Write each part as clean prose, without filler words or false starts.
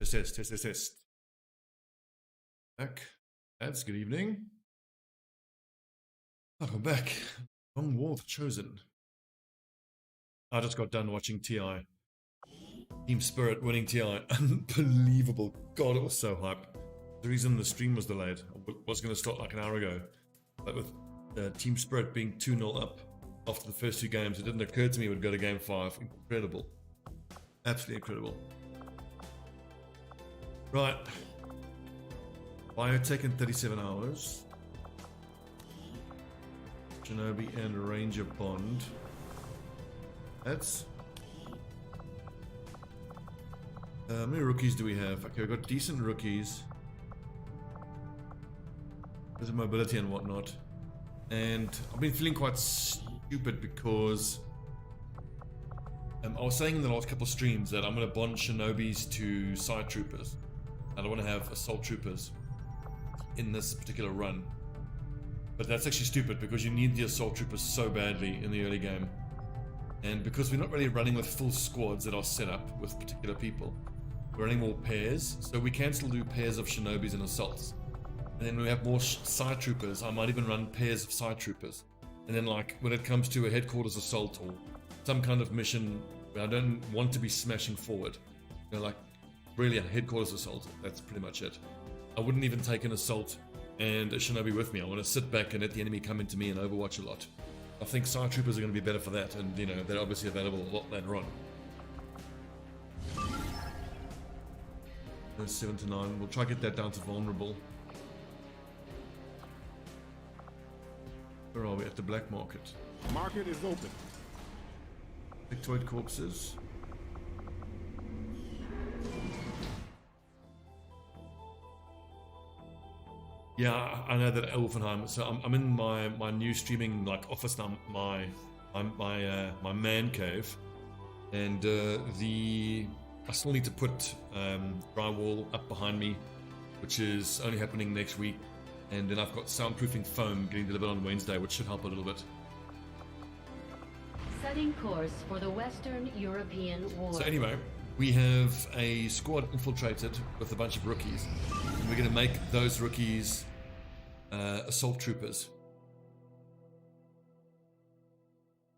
Test. Back. That's good evening. Welcome back. Long War of Chosen. I just got done watching TI. Team Spirit winning TI. Unbelievable. God, it was so hype. The reason the stream was delayed was going to start like an hour ago. But with Team Spirit being 2-0 up after the first 2 games, it didn't occur to me it would go to game 5. Incredible. Absolutely incredible. Right. Biotech in 37 hours. Shinobi and Ranger Bond. That's... how many rookies do we have? Okay, we've got decent rookies. There's mobility and whatnot. And I've been feeling quite stupid because I was saying in the last couple of streams that I'm going to bond Shinobis to side troopers. I don't want to have assault troopers in this particular run. But that's actually stupid because you need the assault troopers so badly in the early game. And because we're not really running with full squads that are set up with particular people, we're running more pairs, so we can still do pairs of Shinobis and assaults. And then we have more side troopers. I might even run pairs of side troopers. And then like when it comes to a headquarters assault or some kind of mission where I don't want to be smashing forward, you know, like really a headquarters assault, that's pretty much it. I wouldn't even take an assault and a Shinobi with me. I want to sit back and let the enemy come into me and overwatch a lot. I think side troopers are going to be better for that, and you know, they're obviously available a lot later on. 7 to 9, we'll try to get that down to vulnerable. Where are we? At the black market. Market is open. Victoid corpses. Yeah, I know that Elfenheim. So I'm in my new streaming like office now, my man cave, and I still need to put drywall up behind me, which is only happening next week, and then I've got soundproofing foam getting delivered on Wednesday, which should help a little bit. Setting course for the Western European War. So anyway, we have a squad infiltrated with a bunch of rookies. And we're going to make those rookies assault troopers.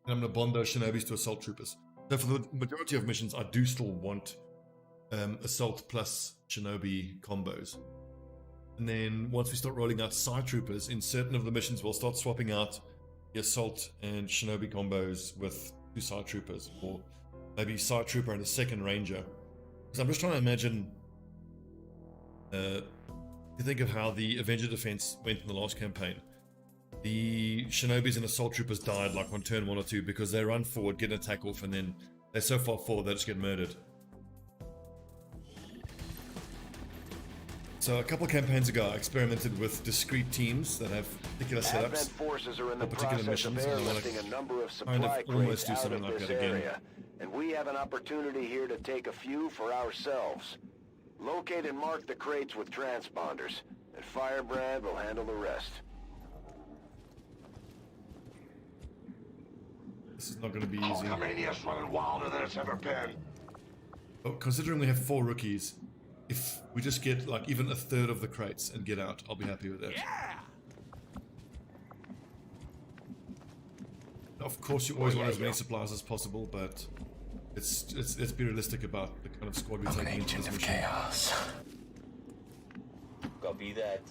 And I'm going to bond those Shinobis to assault troopers. So for the majority of missions, I do still want assault plus Shinobi combos. And then once we start rolling out side troopers, in certain of the missions, we'll start swapping out the assault and Shinobi combos with 2 side troopers, or maybe side trooper and a second ranger. Because I'm just trying to imagine, you think of how the Avenger defense went in the last campaign. The Shinobis and assault troopers died like on turn 1 or 2 because they run forward, get an attack off, and then they're so far forward they just get murdered. So a couple of campaigns ago, I experimented with discrete teams that have particular setups forces are in for the particular process of missions, and I want airlifting a number of to kind of supply almost crates do out something of like this that again. area, and we have an opportunity here to take a few for ourselves. Locate and mark the crates with transponders, and Firebrand will handle the rest. This is not going to be easy. Communia's running wilder than it's ever been. But considering we have 4 rookies, if we just get like even a third of the crates and get out, I'll be happy with that. Yeah! Of course, you always want as many supplies as possible, but let's be realistic about the kind of squad we're taking into this mission. Chaos. Copy that.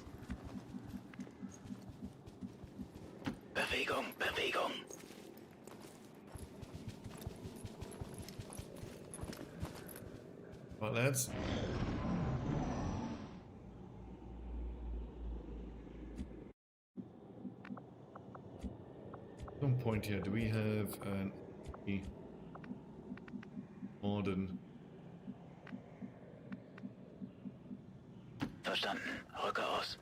Bewegung, Bewegung. Right, lads. Some point here. Do we have an modern? Verstanden. Rücke aus.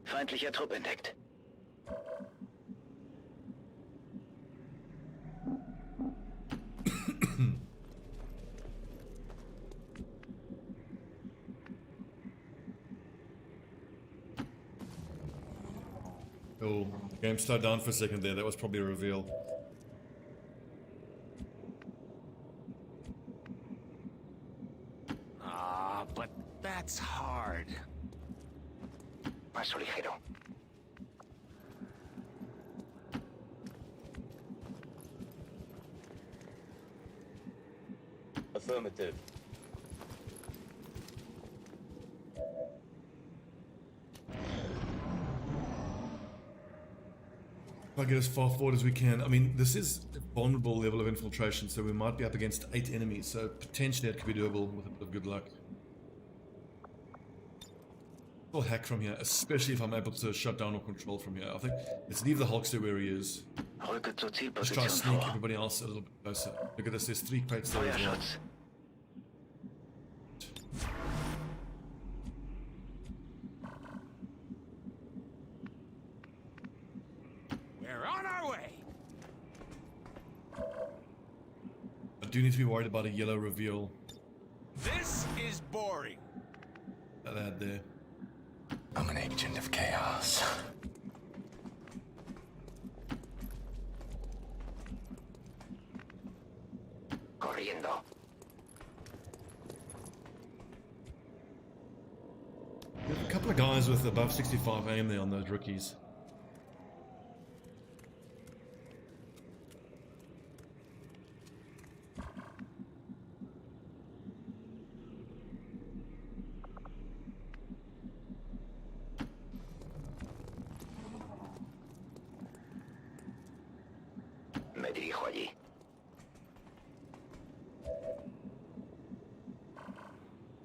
Feindlicher Trupp entdeckt. Oh, the game slowed down for a second there. That was probably a reveal. It's hard. Paso ligero. Affirmative. Try to get as far forward as we can. I mean, this is a vulnerable level of infiltration, so we might be up against 8 enemies, so potentially it could be doable with a bit of good luck. I'll hack from here, especially if I'm able to shut down or control from here. I think let's leave the Hulkster where he is. Rücke zur Let's try to Zielposition sneak vor. everybody else a little bit closer. Look at this, there's 3 crates there as well. Feuerschutz. We're on our way. I do need to be worried about a yellow reveal This is boring. that I had there. I'm an agent of chaos. Corriendo. There's a couple of guys with above 65 aim there on those rookies. Me dirijo allí.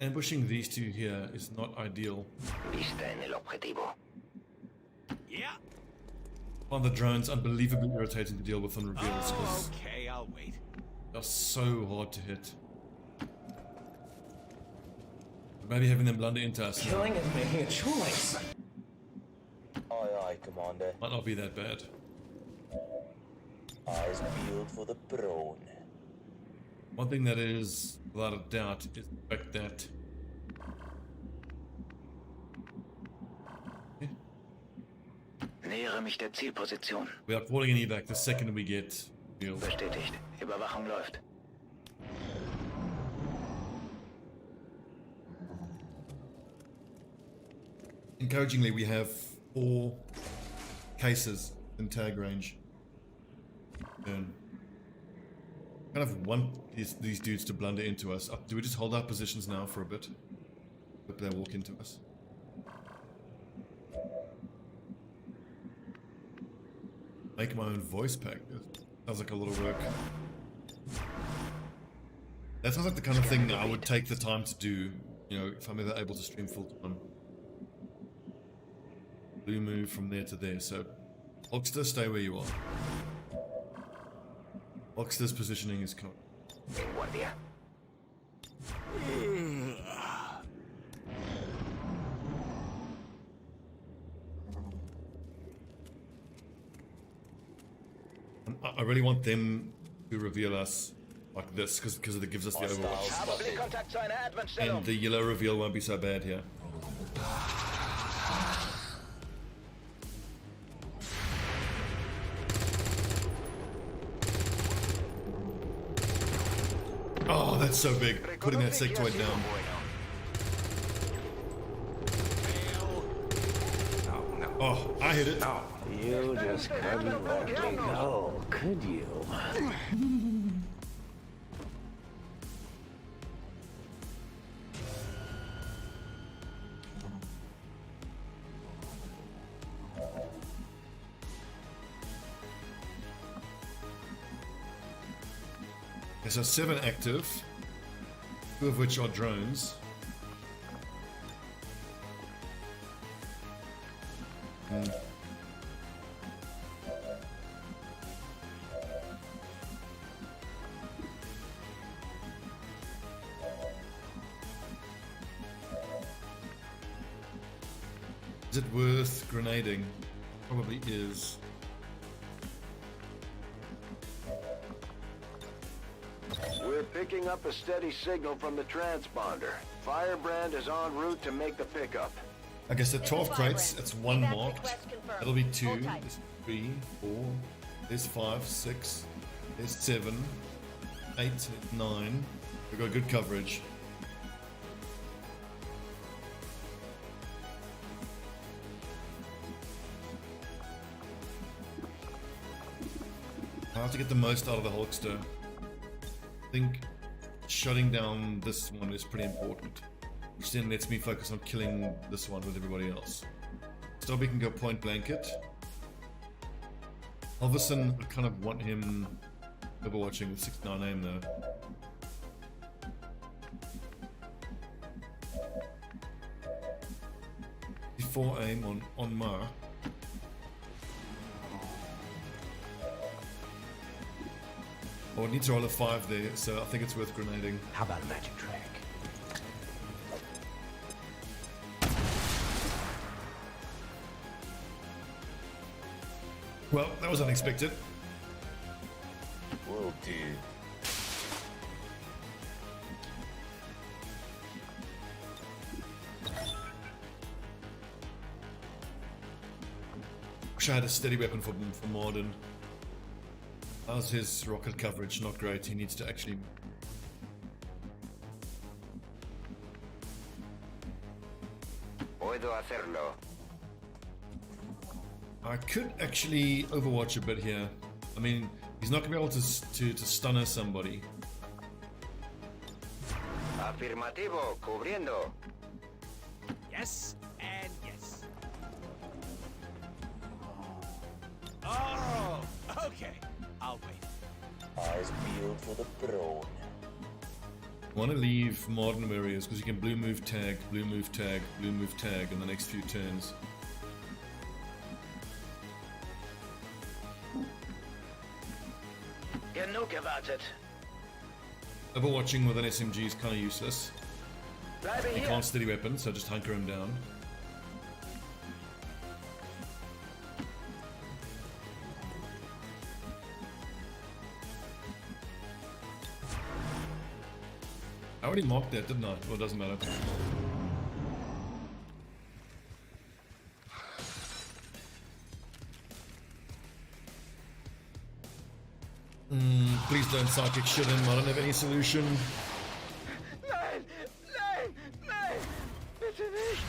Ambushing these two here is not ideal. Vista en el objetivo. Yeah. I find the drones unbelievably irritating to deal with on reveals because Okay, I'll wait. they're so hard to hit. Maybe having them blunder into us Killing is making a choice. Aye, aye, Commander. might not be that bad. Eyes peeled for the prone. One thing that is, without a doubt, is the fact that Nähere mich der Zielposition. we are calling an evac the second we get revealed. Bestätigt. Überwachung läuft. Encouragingly, we have 4 cases in tag range. And kind of want these dudes to blunder into us. Do we just hold our positions now for a bit? Hope they walk into us. Make my own voice pack. Sounds like a lot of work. That sounds like the kind of thing that I would take the time to do, you know, if I'm ever able to stream full time. Do move from there to there, so Hulkster, stay where you are. Hulkster's positioning is correct. En guardia. I really want them to reveal us like this, because it gives us the overwatch. Habe Blickkontakt zu einer Advent-Stellung. And the yellow reveal won't be so bad here. Oh, that's so big. Putting that sectoid down. Oh, I hit it. You just couldn't let me go, could you? Okay, so 7 active, 2 of which are drones. Is it worth grenading? Probably is. We're picking up a steady signal from the transponder. Firebrand is en route to make the pickup. Okay, so 12 crates, that's 1 Evac marked. request confirmed. That'll be 2. Hold tight. There's 3, 4, there's 5, 6, there's 7, 8, 9. We've got good coverage. I have to get the most out of the Hulkster. I think shutting down this one is pretty important, which then lets me focus on killing this one with everybody else. Stobbie can go point blanket. Halverson, I kind of want him overwatching with 69 aim though. Before aim on Mar. Oh, it needs to roll a 5 there, so I think it's worth grenading. How about a magic trick? Well, that was unexpected. Will do. Wish I had a steady weapon for Morden. How's his rocket coverage? Not great. He needs to actually... Puedo hacerlo. I could actually overwatch a bit here. I mean, he's not going to be able to stunner somebody. Afirmativo, cubriendo. Yes and yes. Oh, okay. I'll wait. Eyes peeled for the throne. I want to leave Morden where he is because he can blue move tag, blue move tag, blue move tag in the next few turns. Genug gewartet. Overwatching with an SMG is kind of useless. Bleibe He hier. can't steady weapon, so just hunker him down. I already marked that, didn't I? Well, it doesn't matter. Please don't psychic shit him. I don't have any solution. Nein, nein, nein. Bitte nicht.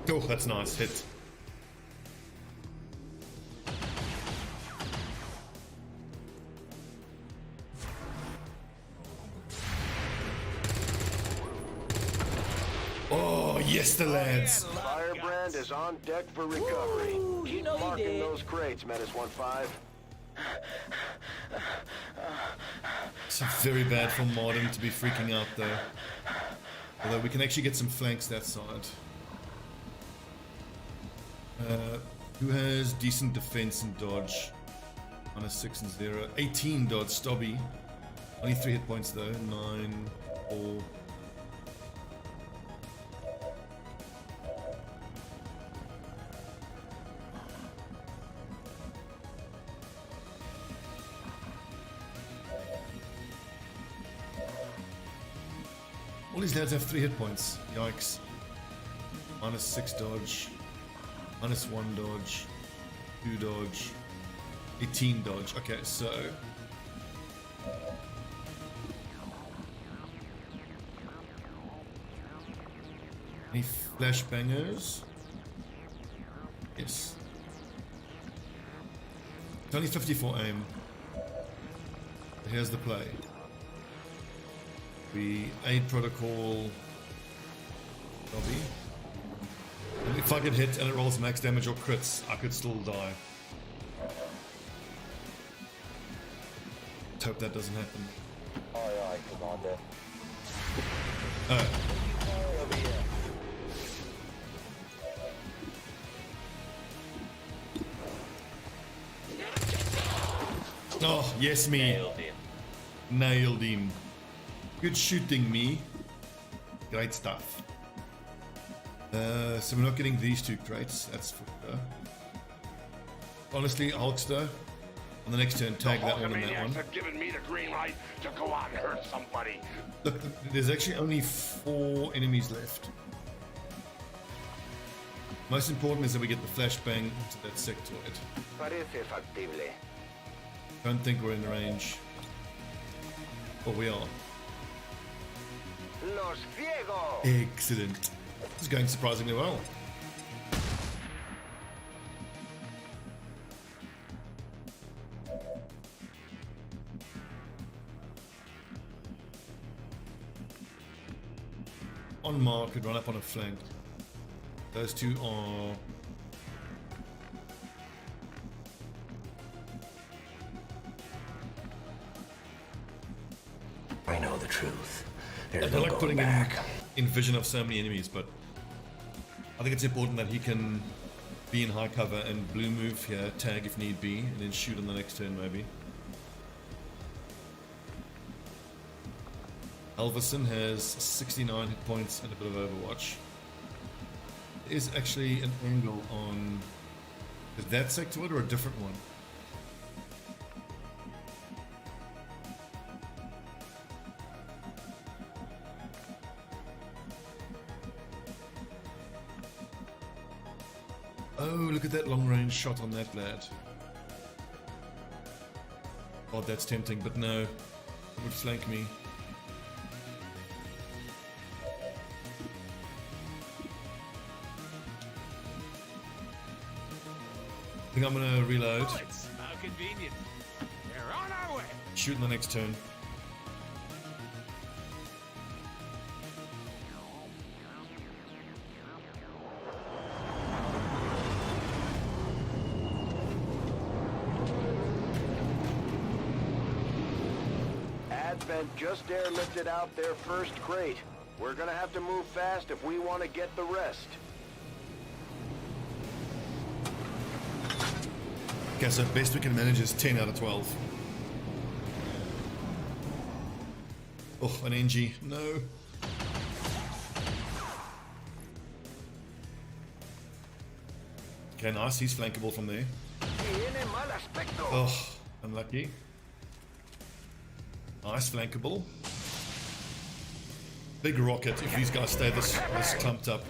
Oh, that's nice. Hit. Oh, yes, the lads. Firebrand is on deck for recovery. Ooh, you Keep know you marking did. those crates, Menace 1-5. It's very bad for Morden to be freaking out though. Although we can actually get some flanks that side. Who has decent defense and dodge? On a 6 and 0. 18 dodge, Stobbie. Only 3 hit points though. 9, 4. All these lads have 3 hit points. Yikes. Minus 6 dodge. Minus 1 dodge. 2 dodge. 18 dodge. Okay, so... Any flash bangers? Yes. It's only 54 aim. Here's the play. We aid protocol Stobbie. And if I get hit and it rolls max damage or crits, I could still die. Let's hope that doesn't happen. Aye, aye, Commander. Over here. Oh, yes, me. Nailed him. Nailed him. Good shooting, me. Great stuff. So we're not getting these 2 crates, that's for sure. Honestly, Hulkster, on the next turn, tag that one and that one. have given me the green light to go out and hurt somebody. Look, there's actually only 4 enemies left. Most important is that we get the flashbang into that sectoid. Parece factible. Don't think we're in range. But we are. Los ciego. Excellent. This is going surprisingly well. tomorrow could run up on a flank. Those two are... I know the truth. I There's don't no like going putting back. in vision of so many enemies, but I think it's important that he can be in high cover and blue move here, tag if need be, and then shoot on the next turn maybe. Alverson has 69 hit points and a bit of Overwatch. There is actually an angle on... Is that sectoid or a different one? Oh, look at that long range shot on that lad. God, that's tempting, but no. It would flank me. I think I'm gonna reload. Bullets. How convenient. We're on our way. Shoot in the next turn. Advent just airlifted out their first crate. We're gonna have to move fast if we want to get the rest. Okay, so best we can manage is 10 out of 12. Oh, an NG. No. Okay, nice. He's flankable from there. Oh, unlucky. Nice, flankable. Big rocket if these guys stay this clumped up.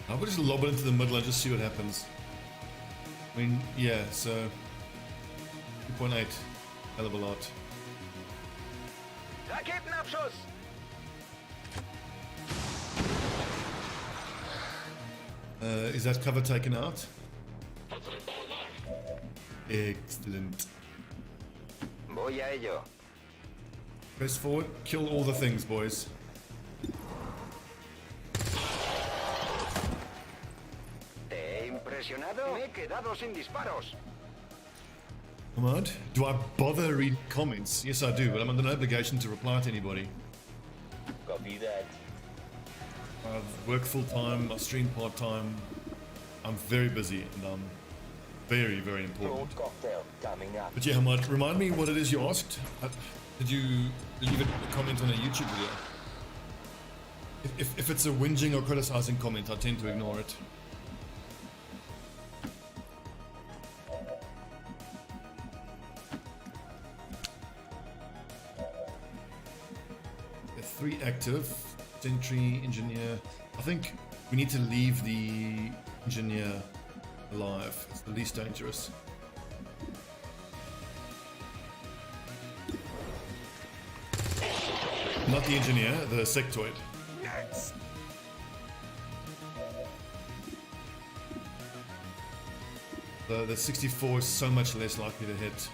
I would just lob it into the middle and just see what happens. I mean, yeah, so 2.8, hell of a lot. Is that cover taken out? Excellent. Voy a ello. Press forward, kill all the things, boys. Impresionado? Me he quedado sin disparos. Come on. Do I bother read comments? Yes, I do, but I'm under no obligation to reply to anybody. Copy that. I work full time, I stream part time. I'm very busy and I'm very, very important. Drone cocktail coming up. But yeah, Hamad, remind me what it is you asked. Did you leave a comment on a YouTube video? If it's a whinging or criticizing comment, I tend to ignore it. Three active, sentry, engineer. I think we need to leave the engineer alive. It's the least dangerous. Not the engineer, the sectoid. Next. The 64 is so much less likely to hit.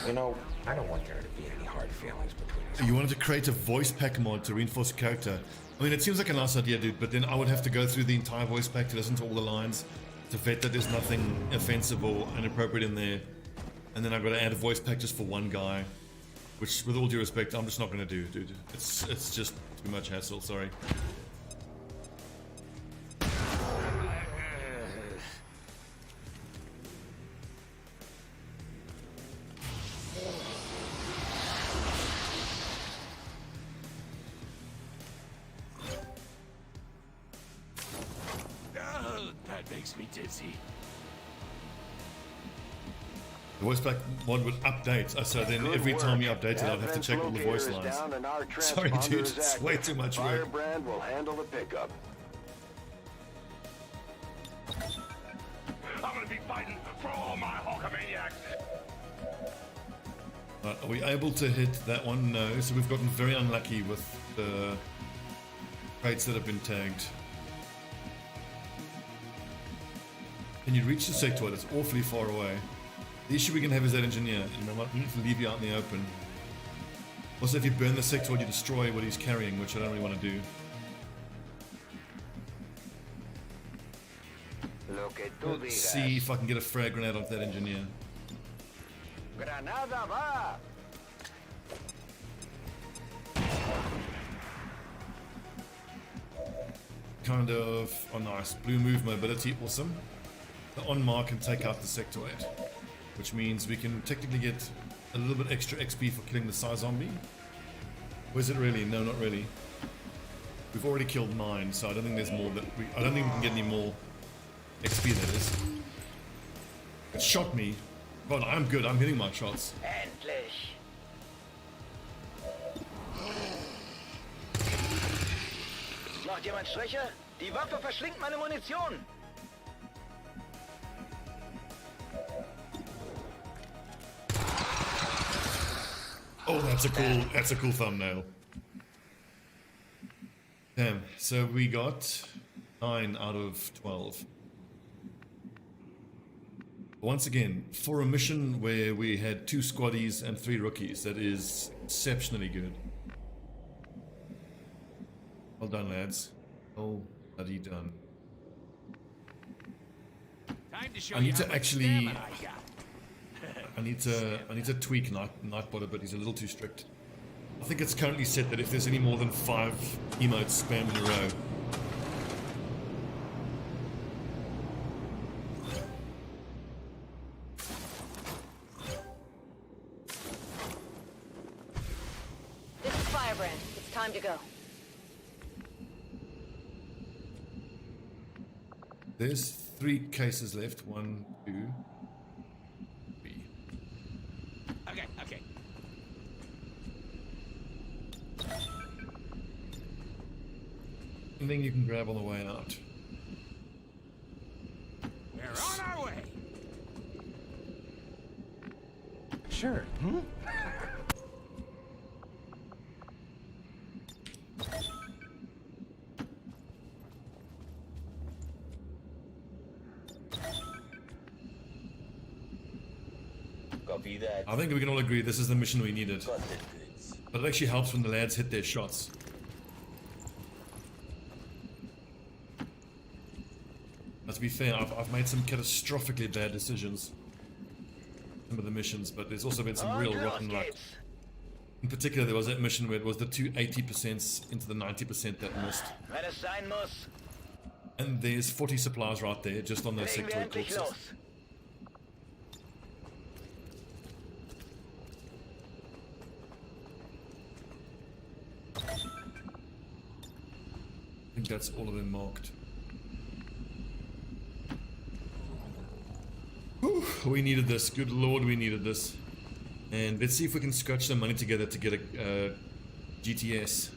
You know, I don't want there to be any hard feelings between us. You wanted to create a voice pack mod to reinforce a character. I mean, it seems like a nice idea, dude, but then I would have to go through the entire voice pack to listen to all the lines, to vet that there's nothing offensive or inappropriate in there. And then I've got to add a voice pack just for one guy, which, with all due respect, I'm just not going to do, dude. It's just too much hassle, sorry. That makes me dizzy. The voice pack mod would update, so then Good every time you work. update it, I'd have to check all the voice Advent lines. locator is down and our Sorry, transponder dude, is it's way active. too much work. Firebrand will handle the pickup. fighting for all my Hulkamaniacs. Right, are we able to hit that one? No. So we've gotten very unlucky with the crates that have been tagged. Can you reach the sectoid? It's awfully far away. The issue we can have is that engineer, and I might need to leave you out in the open. Also, if you burn the sectoid, you destroy what he's carrying, which I don't really want to do. Let's see if I can get a frag grenade off that engineer. Granada va! Kind of, oh nice, blue move mobility, awesome. The on mark can take out the sectoid, which means we can technically get a little bit extra XP for killing the Psy zombie. Or is it really? No, not really. We've already killed 9, so I don't think there's more that I don't think we can get any more XP, that is. It shot me. God, I'm good, I'm hitting my shots. Endlich. Noch jemand schwächer? Die Waffe verschlingt meine Munition. Oh, that's a cool thumbnail. Damn, so we got 9 out of 12. Once again, for a mission where we had 2 squaddies and 3 rookies, that is exceptionally good. Well done, lads. Well bloody done. Time to show I you need how to much actually... stamina I got. I need to tweak Nightbot a bit. He's a little too strict. I think it's currently set that if there's any more than 5 emotes spammed in a row, This is Firebrand. It's time to go. there's 3 cases left. 1, 2, 3. Okay. Anything you can grab on the way out. We're on our way. Sure. Copy that. I think we can all agree this is the mission we needed. Got the goods. But it actually helps when the lads hit their shots. Now, to be fair, I've made some catastrophically bad decisions. Some of the missions, but there's also been some real rotten luck. In particular, there was that mission where it was the 2 80% into the 90% that missed. Wenn es sein muss, And there's 40 supplies right there, just on those legen wir sectoid endlich corpses. los. I think that's all of them marked. Whew, we needed this. Good lord, we needed this. And let's see if we can scratch some money together to get a GTS.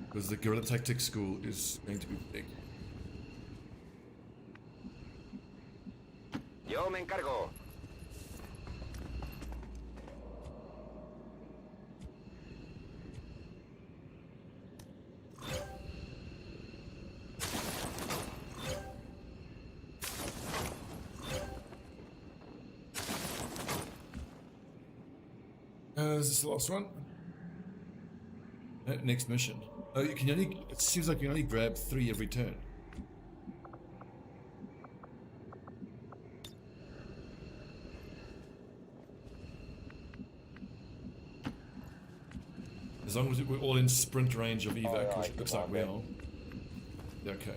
Because the Guerrilla Tactics School is going to be big. Yo me encargo. Is this the last one? Next mission. Oh, you can only. It seems like you only grab 3 every turn. As long as we're all in sprint range of evac, which looks like we are. Okay.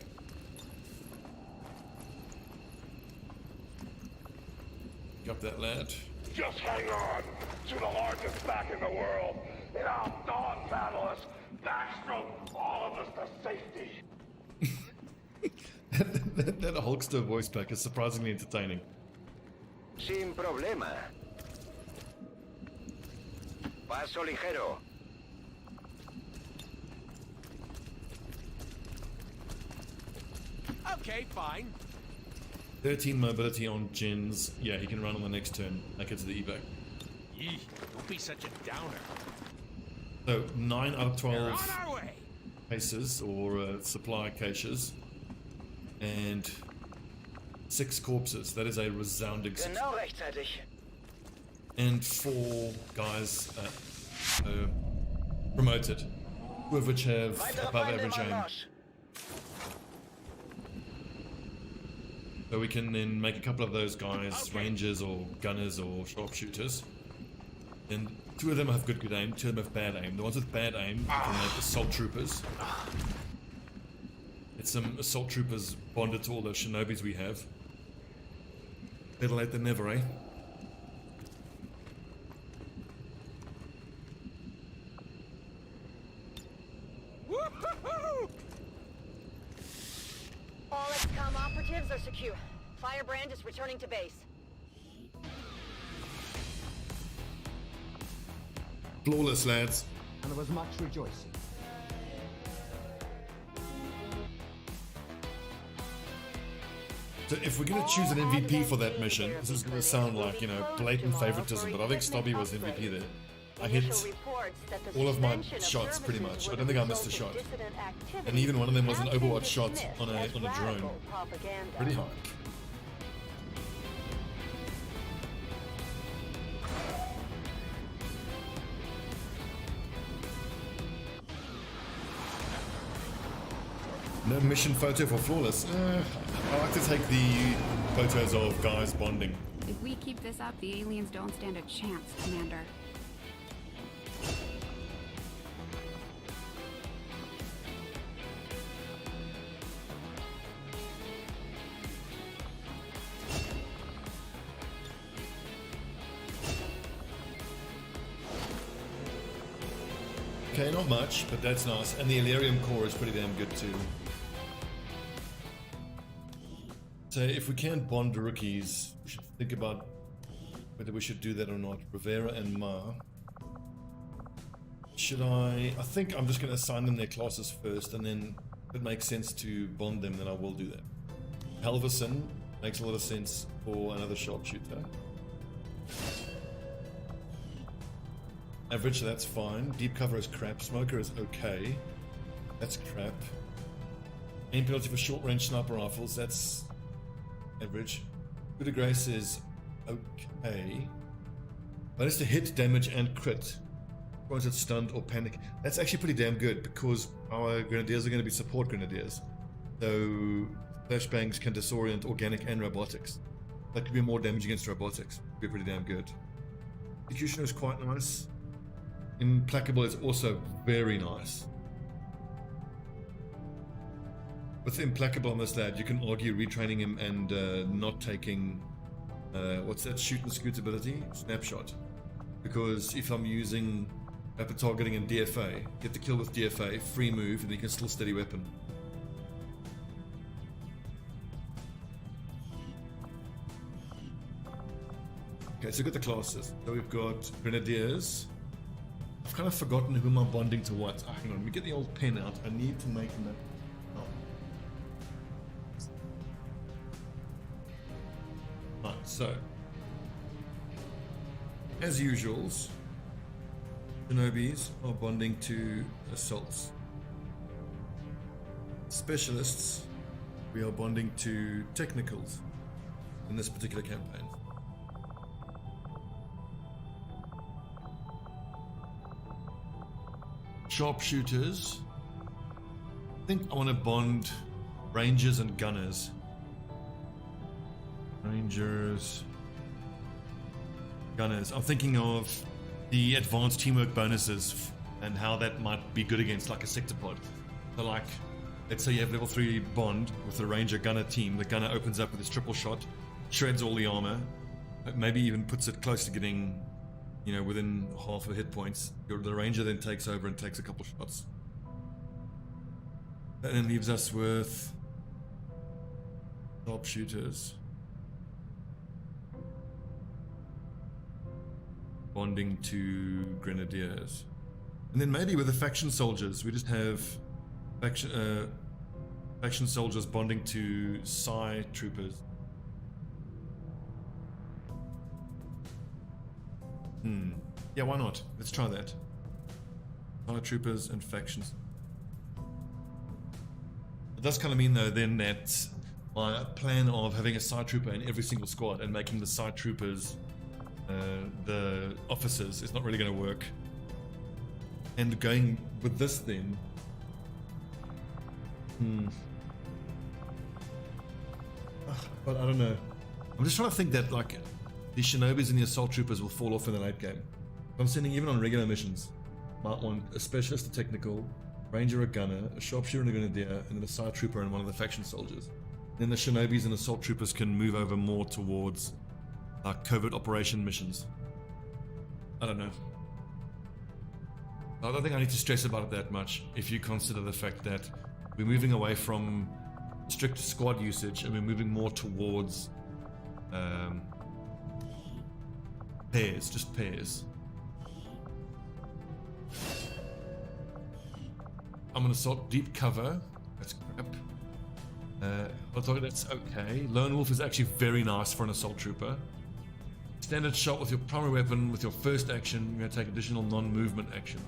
Got that, lad. Just hang on to the largest back in the world, and I'll dog battle us, backstroke all of us to safety. that Hulkster voice pack is surprisingly entertaining. Sin problema. Paso ligero. Okay, fine. 13 mobility on Jins. Yeah, he can run on the next turn. Make it to the evac. Yee, don't be such a downer. So 9 out of We're 12 on our way. cases or supply caches, and 6 corpses. That is a resounding success. Genau rechtzeitig. And 4 guys promoted, two of which have Weitere above Feinde im average aim. Anmarsch. So we can then make a couple of those guys rangers or gunners or sharpshooters. And 2 of them have good aim, 2 of them have bad aim. The ones with bad aim can make assault troopers. It's some assault troopers bonded to all those shinobis we have. Better late than never, eh? Woo-hoo-hoo! All XCOM operatives are secure. Firebrand is returning to base. Flawless, lads. And there was much rejoicing. So if we're going to choose an MVP for that mission, this is going to sound like, you know, blatant favoritism, but I think Stobbie was MVP there. I hit all of my shots pretty much. I don't think I missed a shot. And even one of them was an Overwatch shot on a drone. Pretty high. No mission photo for Flawless. I like to take the photos of guys bonding. If we keep this up, the aliens don't stand a chance, Commander. Okay, not much, but that's nice. And the Illyrium core is pretty damn good too. So if we can't bond rookies, we should think about whether we should do that or not. Rivera and Ma. Should I think I'm just going to assign them their classes first, and then if it makes sense to bond them, then I will do that. Halverson makes a lot of sense for another sharpshooter. Average, that's fine. Deep cover is crap. Smoker is okay. That's crap. Aim penalty for short range sniper rifles, that's average. Coup de grace is okay. But it's to hit, damage, and crit. Was it stunned or panic? That's actually pretty damn good because our grenadiers are going to be support grenadiers. So flashbangs can disorient organic and robotics. That could be more damage against robotics. Could be pretty damn good. Executioner is quite nice. Implacable is also very nice. With Implacable, I must add, you can argue retraining him and not taking what's that, shoot and scoot ability? Snapshot. Because if I'm using rapid targeting and DFA, get the kill with DFA, free move, and you can still steady weapon. Okay, so we've got the classes. So we've got Grenadiers. I've kind of forgotten who I'm bonding to what. Ah, hang on, let me get the old pen out. I need to make them. Right, so as usuals, Shinobis are bonding to assaults. Specialists, we are bonding to technicals in this particular campaign. Sharpshooters, I think I want to bond rangers and gunners. Rangers, gunners. I'm thinking of the advanced teamwork bonuses and how that might be good against like a sector pod. So like, let's say you have level 3 bond with a ranger gunner team. The gunner opens up with his triple shot, shreds all the armor, maybe even puts it close to getting, you know, within half of hit points. The ranger then takes over and takes a couple shots. That then leaves us with sharpshooters. Bonding to grenadiers. And then maybe with the faction soldiers, we just have faction soldiers bonding to Psi troopers. Yeah, why not? Let's try that. Paratroopers and factions. It does kind of mean though then that my plan of having a side trooper in every single squad and making the side troopers the officers is not really going to work. And going with this then, but I don't know. I'm just trying to think that like the Shinobis and the assault troopers will fall off in the late game. I'm sending even on regular missions. Might want a specialist, a technical, ranger, a gunner, a sharpshooter and a grenadier, and then a side trooper and one of the faction soldiers. Then the Shinobis and assault troopers can move over more towards covert operation missions. I don't know. I don't think I need to stress about it that much if you consider the fact that we're moving away from strict squad usage and we're moving more towards pairs, just pairs. I'm gonna assault deep cover. That's crap. I thought that's okay. Lone Wolf is actually very nice for an assault trooper. Standard shot with your primary weapon with your first action. You're gonna take additional non-movement action.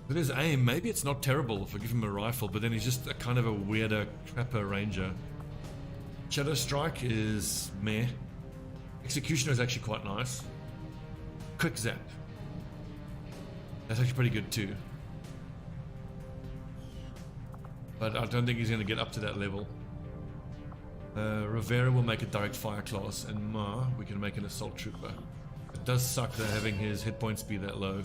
With his aim, maybe it's not terrible if I give him a rifle, but then he's just a kind of a weirder trapper ranger. Shadow Strike is meh. Executioner is actually quite nice. Quick Zap. That's actually pretty good too. But I don't think he's going to get up to that level. Rivera will make a direct fire class, and Ma, we can make an assault trooper. It does suck though having his hit points be that low.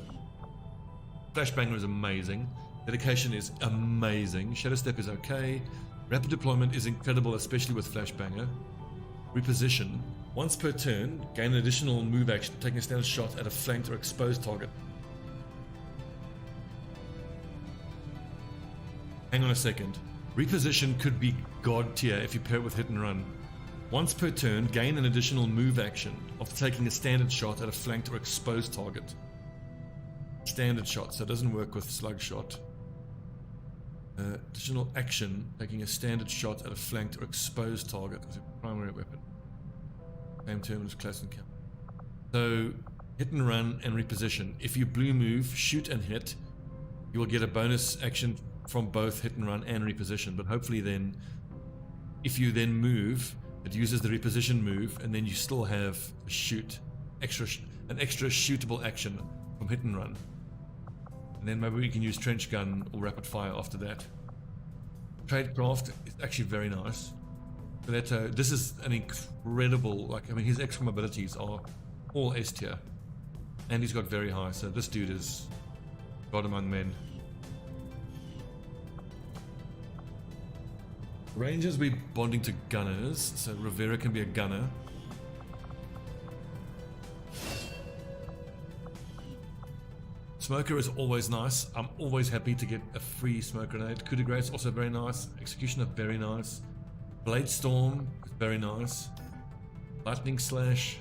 Flashbanger is amazing. Dedication is amazing. Shadow Step is okay. Rapid deployment is incredible, especially with Flashbanger. Reposition. Once per turn, gain an additional move action, taking a standard shot at a flanked or exposed target. Hang on a second. Reposition could be god tier if you pair it with hit and run. Once per turn, gain an additional move action after taking a standard shot at a flanked or exposed target. Standard shot, so it doesn't work with slug shot. Additional action, taking a standard shot at a flanked or exposed target with a primary weapon. Same term as close encounter. So, hit and run and reposition. If you blue move, shoot and hit, you will get a bonus action from both hit and run and reposition. But hopefully then, if you then move, it uses the reposition move, and then you still have a shoot, an extra shootable action from hit and run. And then maybe we can use trench gun or rapid fire after that. Tradecraft is actually very nice. But this is an incredible, like, I mean, his XCOM abilities are all S tier. And he's got very high, so this dude is God among men. Rangers, we bonding to gunners, so Rivera can be a gunner. Smoker is always nice. I'm always happy to get a free smoke grenade. Coup de grace is also very nice. Executioner, very nice. Blade Storm is very nice. Lightning Slash.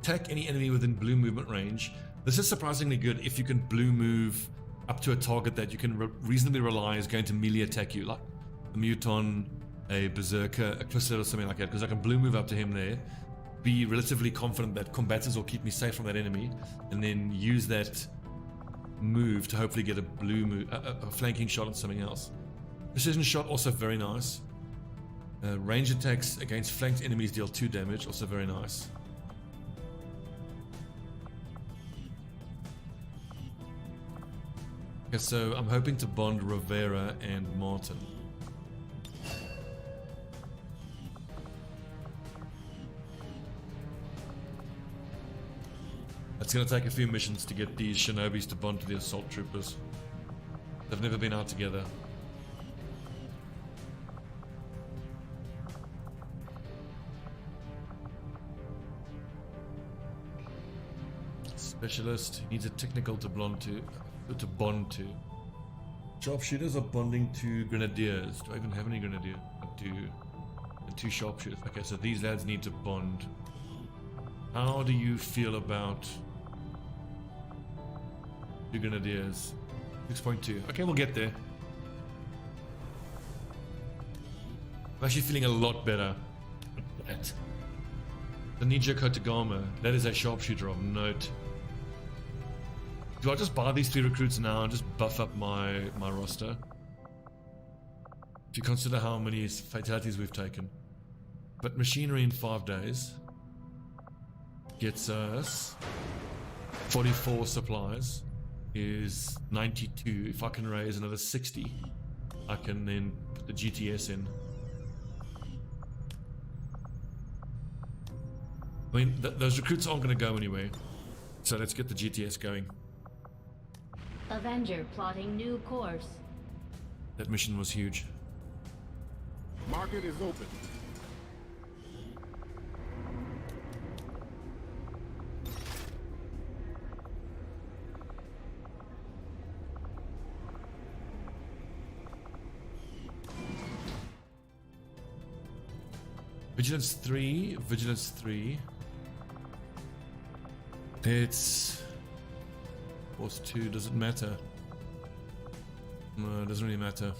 Attack any enemy within blue movement range. This is surprisingly good if you can blue move up to a target that you can reasonably rely is going to melee attack you, like a Muton, a Berserker, a Crystal or something like that, because I can blue move up to him there, be relatively confident that combatants will keep me safe from that enemy, and then use that move to hopefully get a blue move, a flanking shot on something else. Precision shot, also very nice. Range attacks against flanked enemies deal 2 damage, also very nice. Okay, so I'm hoping to bond Rivera and Martin. It's going to take a few missions to get these Shinobis to bond to the assault troopers. They've never been out together. Specialist needs a technical to bond to. Sharpshooters are bonding to grenadiers. Do I even have any grenadiers? I do. And 2 sharpshooters. Okay, so these lads need to bond. How do you feel about 2 grenadiers? 6.2. Okay, we'll get there. I'm actually feeling a lot better. The Ninja Kotagama, that is a sharpshooter of note. Do I just buy these 3 recruits now and just buff up my roster? If you consider how many fatalities we've taken. But machinery in 5 days gets us 44 supplies, is 92. If I can raise another 60, I can then put the GTS in. I mean, those recruits aren't going to go anywhere. So let's get the GTS going. Avenger plotting new course. That mission was huge. Market is open. Vigilance 3, Vigilance 3. It's Force 2, doesn't matter. No, it doesn't really matter.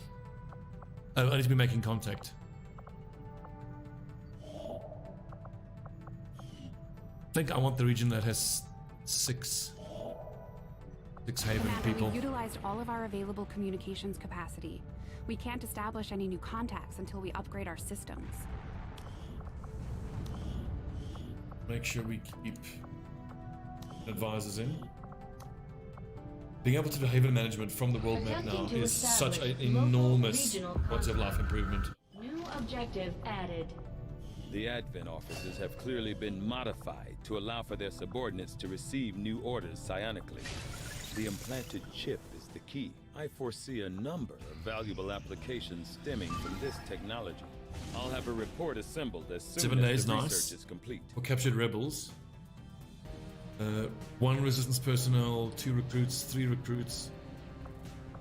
I need to be making contact. I think I want the region that has six Haven Commander, people. we've utilized all of our available communications capacity. We can't establish any new contacts until we upgrade our systems. Make sure we keep advisors in. Being able to do Haven management from the world map now Attempting to is such an establish local enormous regional quality of life improvement. New objective added. The Advent officers have clearly been modified to allow for their subordinates to receive new orders psionically. The implanted chip is the key. I foresee a number of valuable applications stemming from this technology. I'll have a report assembled as soon 7 as days, the nice. research is complete. For captured rebels. 1 resistance personnel, 2 recruits, 3 recruits.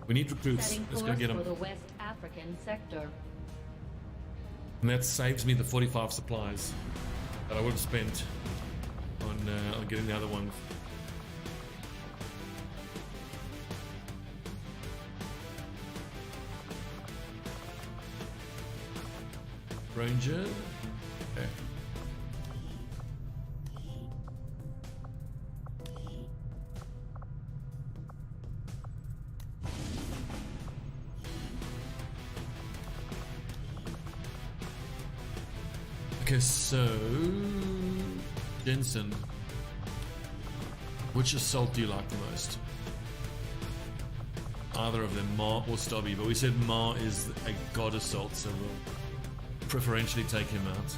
We need recruits. Setting Let's go course get them. for the West African sector. And that saves me the 45 supplies that I would have spent on getting the other ones. Ranger. Okay. Okay, so Jensen, which assault do you like the most? Either of them, Ma or Stobbie, but we said Ma is a god assault, so we'll preferentially take him out.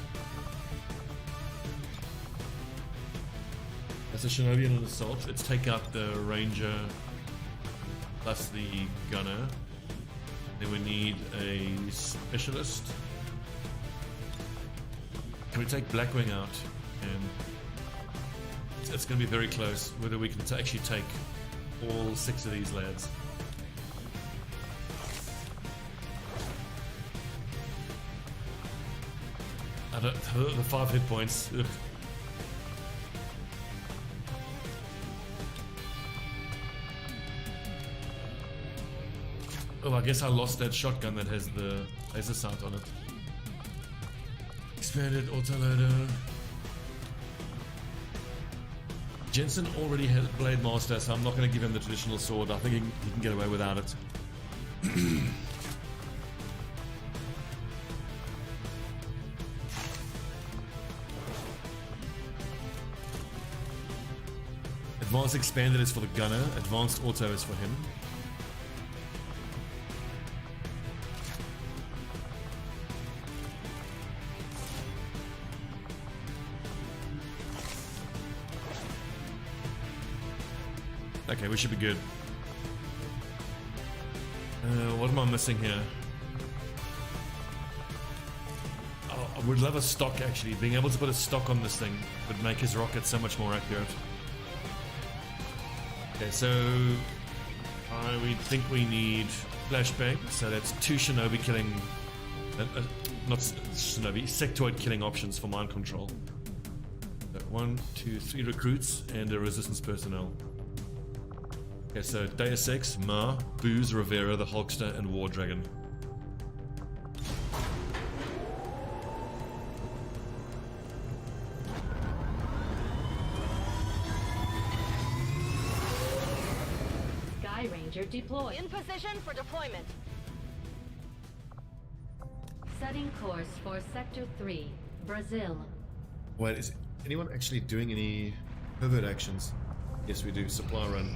That's a Shinobi and an assault. Let's take out the Ranger plus the Gunner. Then we need a Specialist. Can we take Blackwing out? And it's going to be very close whether we can actually take all 6 of these lads. I don't, the 5 hit points. Ugh. Oh, I guess I lost that shotgun that has the laser sight on it. Expanded autoloader. Jensen already has Blade Master, so I'm not going to give him the traditional sword. I think he can get away without it. Advanced Expanded is for the Gunner. Advanced Auto is for him. Okay, we should be good. What am I missing here? Oh, I would love a stock, actually. Being able to put a stock on this thing would make his rocket so much more accurate. Okay, so we think we need flashbang. So that's 2 Shinobi killing, not Shinobi, sectoid killing options for mind control. So 1, 2, 3 recruits and a resistance personnel. Okay, so Deus Ex, Ma, Booze, Rivera, the Hulkster, and War Dragon. Messenger deployed. In position for deployment. Setting course for Sector 3, Brazil. Wait, is anyone actually doing any pivot actions? Yes, we do. Supply run.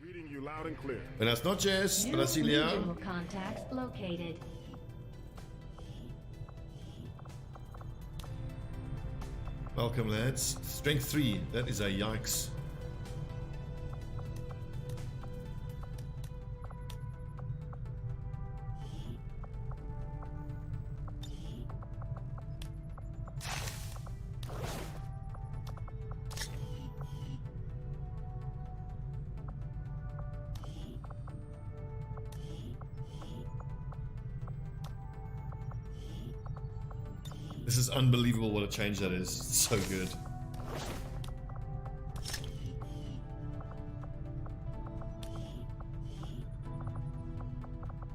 Reading you loud and clear. Buenas noches, New Brasilia. regional contacts located. Welcome, lads. Strength 3. That is a yikes. This is unbelievable what a change that is. It's so good.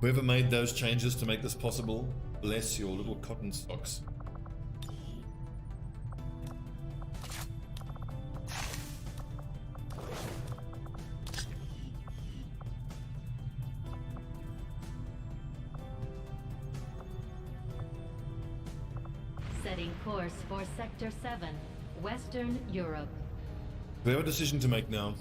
Whoever made those changes to make this possible, bless your little cotton socks. Setting course for Sector 7, Western Europe. We have a decision to make now.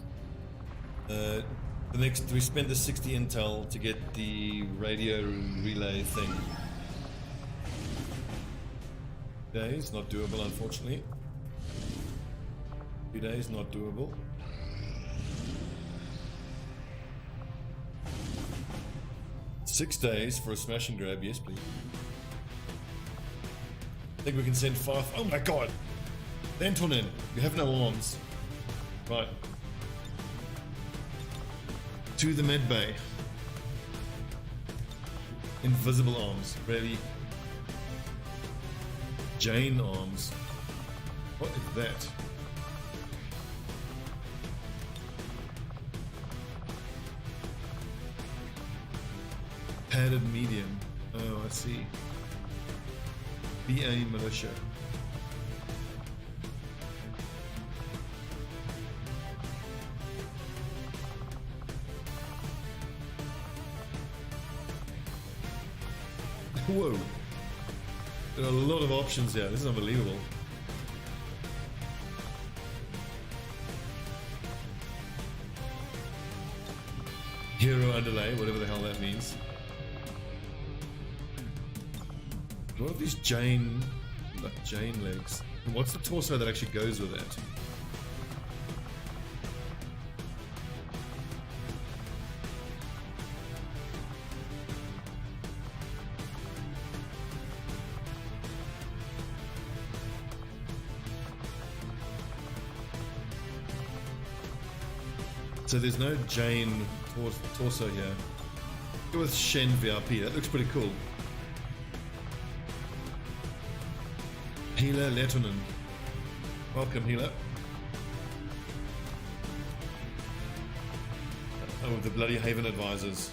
We spent the 60 intel to get the radio relay thing. Days, not doable, unfortunately. 2 days, not doable. Six days for a smash and grab, yes please. I think we can send 5. Oh my god! Antonin, you have no arms. Right. To the med bay. Invisible arms, really. Jane arms. What is that? Padded medium. Oh, I see. BA militia. Whoa. There are a lot of options here. This is unbelievable. Hero underlay, whatever the hell that means. What are these Jane legs? And what's the torso that actually goes with that? So there's no Jane torso here. Go with Shen VIP, that looks pretty cool. Healer Lettonen. Welcome, Healer. Oh, the bloody Haven Advisors.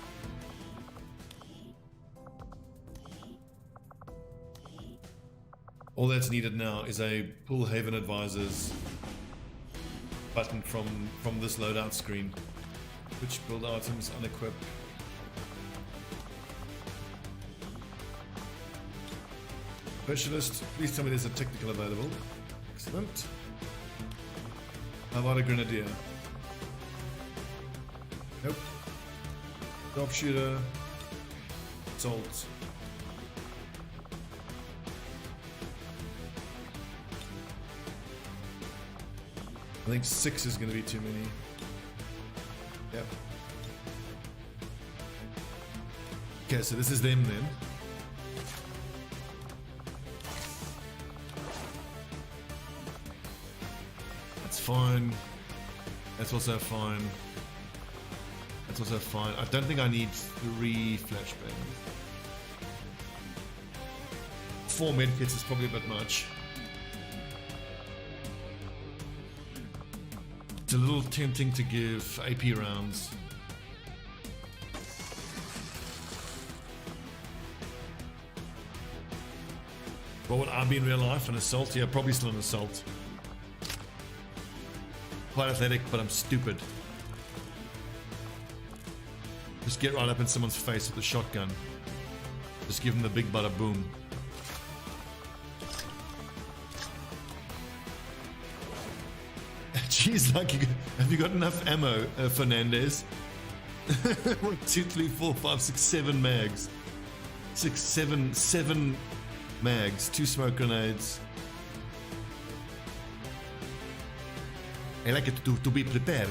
All that's needed now is a pull Haven Advisors button from this loadout screen. Which build items unequip. Specialist, please tell me there's a technical available. Excellent. How about a grenadier? Nope. Sharpshooter. Assault. I think 6 is going to be too many. Yep. Okay, so this is them then. That's fine. That's also fine. That's also fine. I don't think I need 3 flashbangs. 4 medkits is probably a bit much. It's a little tempting to give AP rounds. What would I be in real life? An assault? Yeah, probably still an assault. quite athletic, but I'm stupid. Just get right up in someone's face with a shotgun. Just give them the big bada boom. Jeez, like, have you got enough ammo, Fernandez? 1, 2, 3, 4, 5, 6, 7 mags. 7 mags, 2 smoke grenades. I like it to be prepared.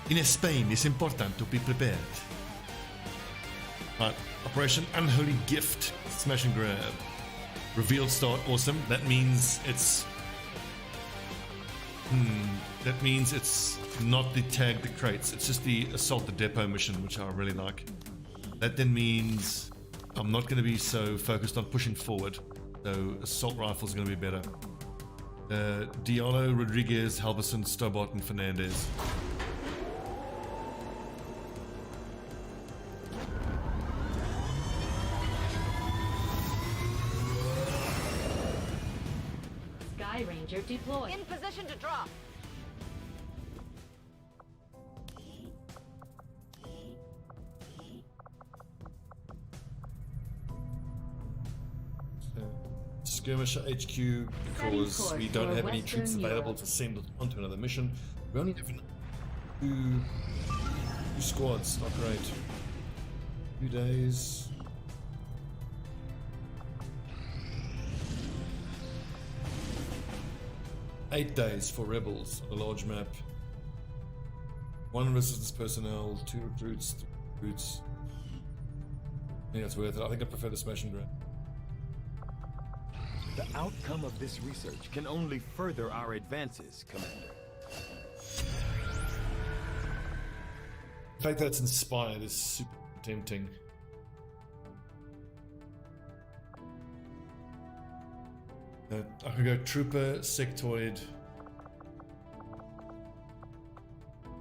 In Spain, it's important to be prepared. Right, Operation Unholy Gift. Smash and grab. Revealed start, awesome. That means it's... that means it's not the tag the crates. It's just the assault the depot mission, which I really like. That then means I'm not going to be so focused on pushing forward. So assault rifles are going to be better. Diallo, Rodriguez, Halverson, Stobart, and Fernandez. Sky Ranger deployed. In position to drop. Skirmisher HQ, because we don't have any troops available to send onto another mission. We only have two squads, not great. 2 days. Eight days for rebels on a large map. 1 resistance personnel, 2 recruits, 3 recruits. I think that's worth it. I think I prefer the smash and grab. The outcome of this research can only further our advances, Commander. The fact that it's inspired is super tempting. I could go Trooper, Sectoid,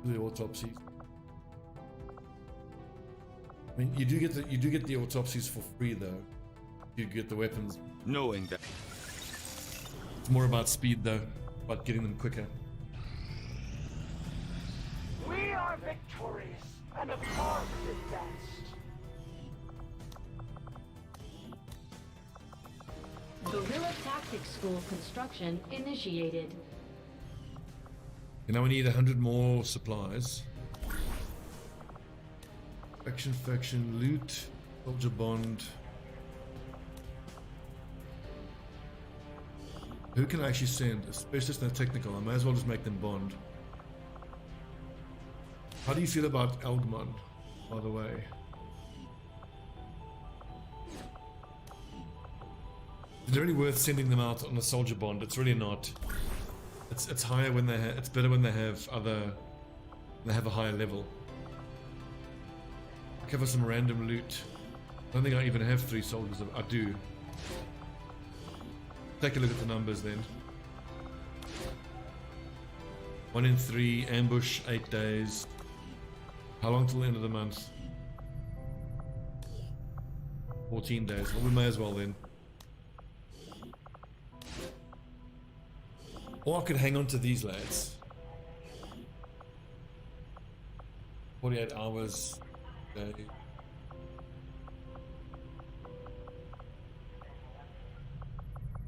the autopsies. I mean, you do get the autopsies for free though. You get the weapons. Knowing that It's more about speed though, about getting them quicker. We are victorious and have far advanced. Guerrilla Tactics School construction initiated. And now we need 100 more supplies. Faction, loot, soldier bond. Who can I actually send? A specialist and a technical. I may as well just make them bond. How do you feel about Elgmon, by the way? Is it really worth sending them out on a soldier bond? It's really not. It's higher when it's better when they have a higher level. Cover some random loot. I don't think I even have 3 soldiers. I do. Take a look at the numbers then. 1 in 3, ambush, 8 days. How long till the end of the month? 14 days. Well, we may as well then. Or I could hang on to these lads. 48 hours. Okay.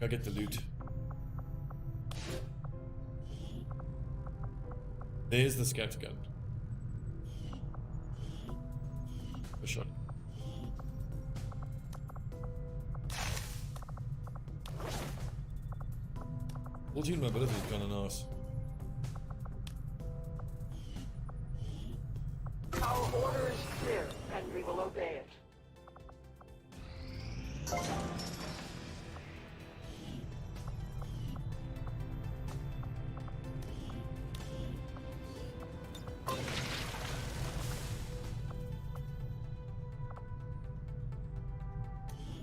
Go get the loot. There's the scattergun. A shot. Platoon mobility is kind of nice. Our order is clear, and we will obey it.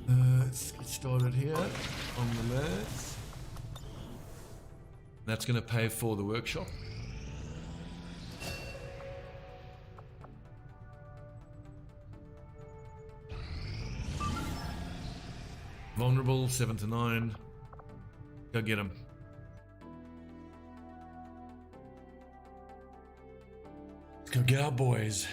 Let's get started here on the lads. That's going to pay for the workshop. Vulnerable, 7 to 9. Go get him. Go get our boys.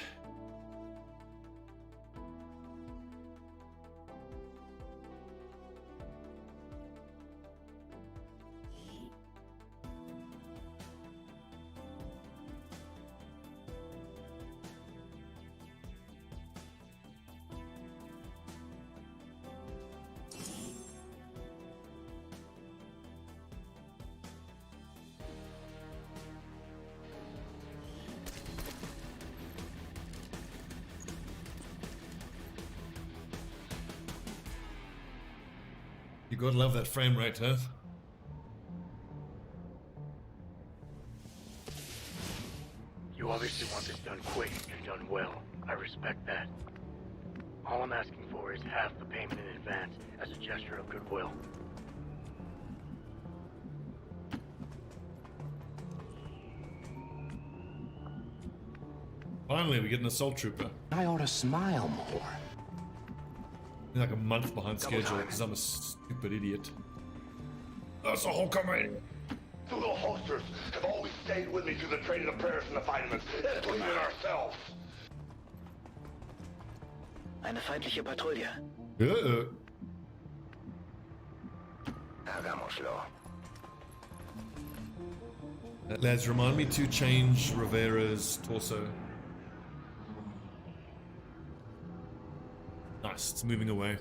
You gotta love that frame rate, huh? You obviously want this done quick and done well. I respect that. All I'm asking for is half the payment in advance as a gesture of goodwill. Finally, we get an assault trooper. I ought to smile more. Like a month behind schedule because I'm a stupid idiot. That's the whole coming. The little holsters have always stayed with me through the training of prayers and the vitamins, including ourselves. Eine feindliche Patrouille. Hagámoslo. Lads, remind me to change Rivera's torso. Nice, it's moving away.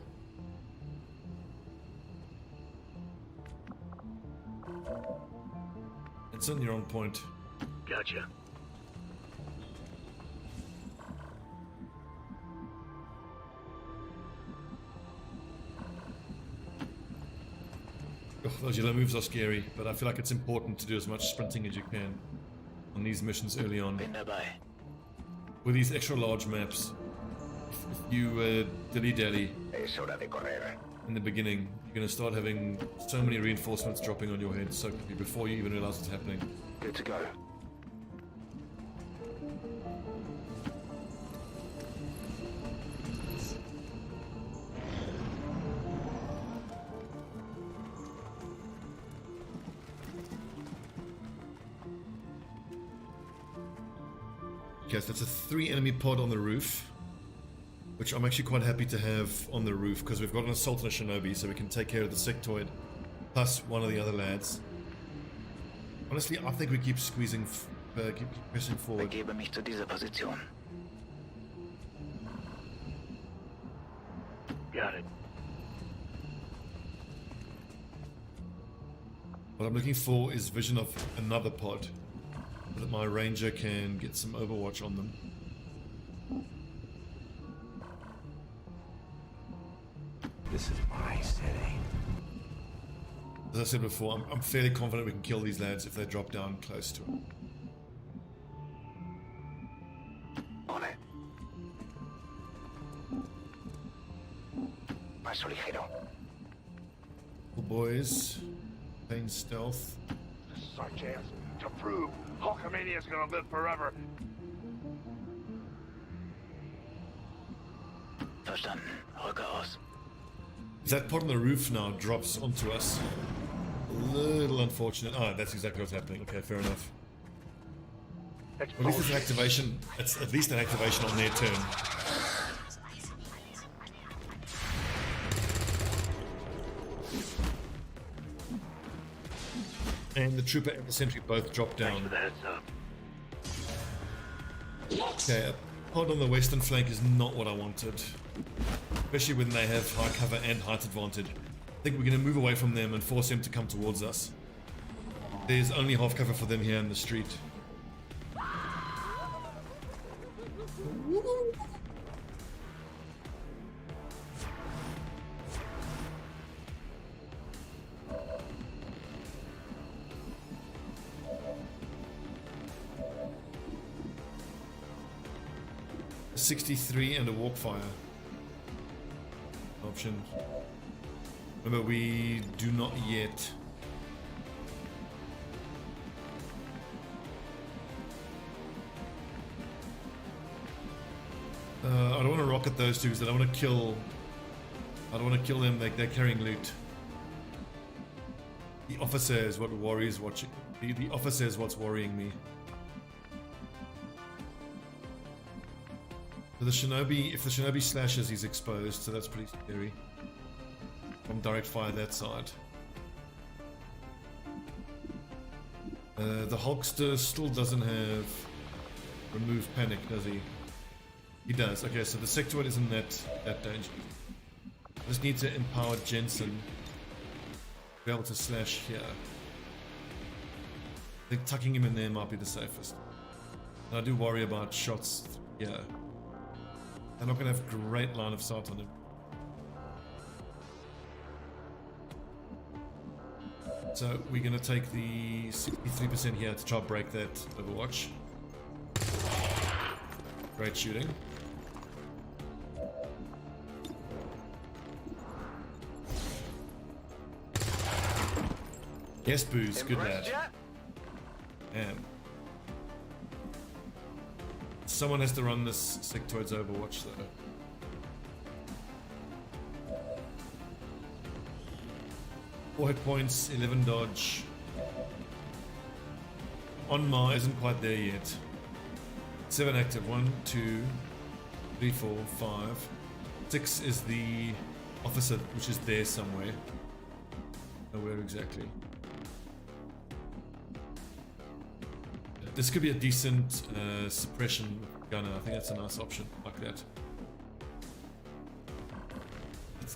It's on your own point. Gotcha. Oh, those yellow moves are scary, but I feel like it's important to do as much sprinting as you can on these missions early on. Bin dabei. With these extra large maps, if you dilly-dally Es hora de correr. in the beginning, you're going to start having so many reinforcements dropping on your head so quickly before you even realize it's happening. Good to go. Okay, so that's a 3 enemy pod on the roof, which I'm actually quite happy to have on the roof because we've got an assault and a shinobi, so we can take care of the sectoid plus one of the other lads. Honestly, I think we keep squeezing, keep pressing forward. Begebe mich zu dieser Position. Got it. What I'm looking for is vision of another pod, so that my ranger can get some overwatch on them. This is my city. As I said before, I'm fairly confident we can kill these lads if they drop down close to it. On it. Paso ligero. Cool boys, playing stealth. This is our chance to prove Hulkamania is gonna live forever. Verstanden. Rücke aus. That pod on the roof now drops onto us. A little unfortunate. Ah, that's exactly what's happening. Okay, fair enough. Well, at least it's an activation. It's at least an activation on their turn. And the trooper and the sentry both drop Thanks down. for the heads up. Okay, a pod on the western flank is not what I wanted. Especially when they have high cover and height advantage. I think we're going to move away from them and force them to come towards us. There's only half cover for them here in the street. A 63 and a walk fire option. Remember, we do not yet. I don't want to rocket those two because I don't want to kill. I don't want to kill them. They're carrying loot. The officer is what worries. The officer is what's worrying me. So the shinobi, if the shinobi slashes, he's exposed, so that's pretty scary. From direct fire that side. The Hulkster still doesn't have remove panic, does he? He does. Okay, so the sectoid isn't that dangerous. Just need to empower Jensen to be able to slash here. I think tucking him in there might be the safest. And I do worry about shots here. I'm not going to have great line of sight on him. So we're going to take the 63% here to try to break that Overwatch. Great shooting. Yes, Booze, good lad. Damn. Someone has to run this sectoid's Overwatch though. Four hit points, 11 dodge. Onma isn't quite there yet. 7 active, 1, 2, 3, 4, 5. 6 is the officer, which is there somewhere. Nowhere exactly. This could be a decent suppression gunner. I think that's a nice option, like that.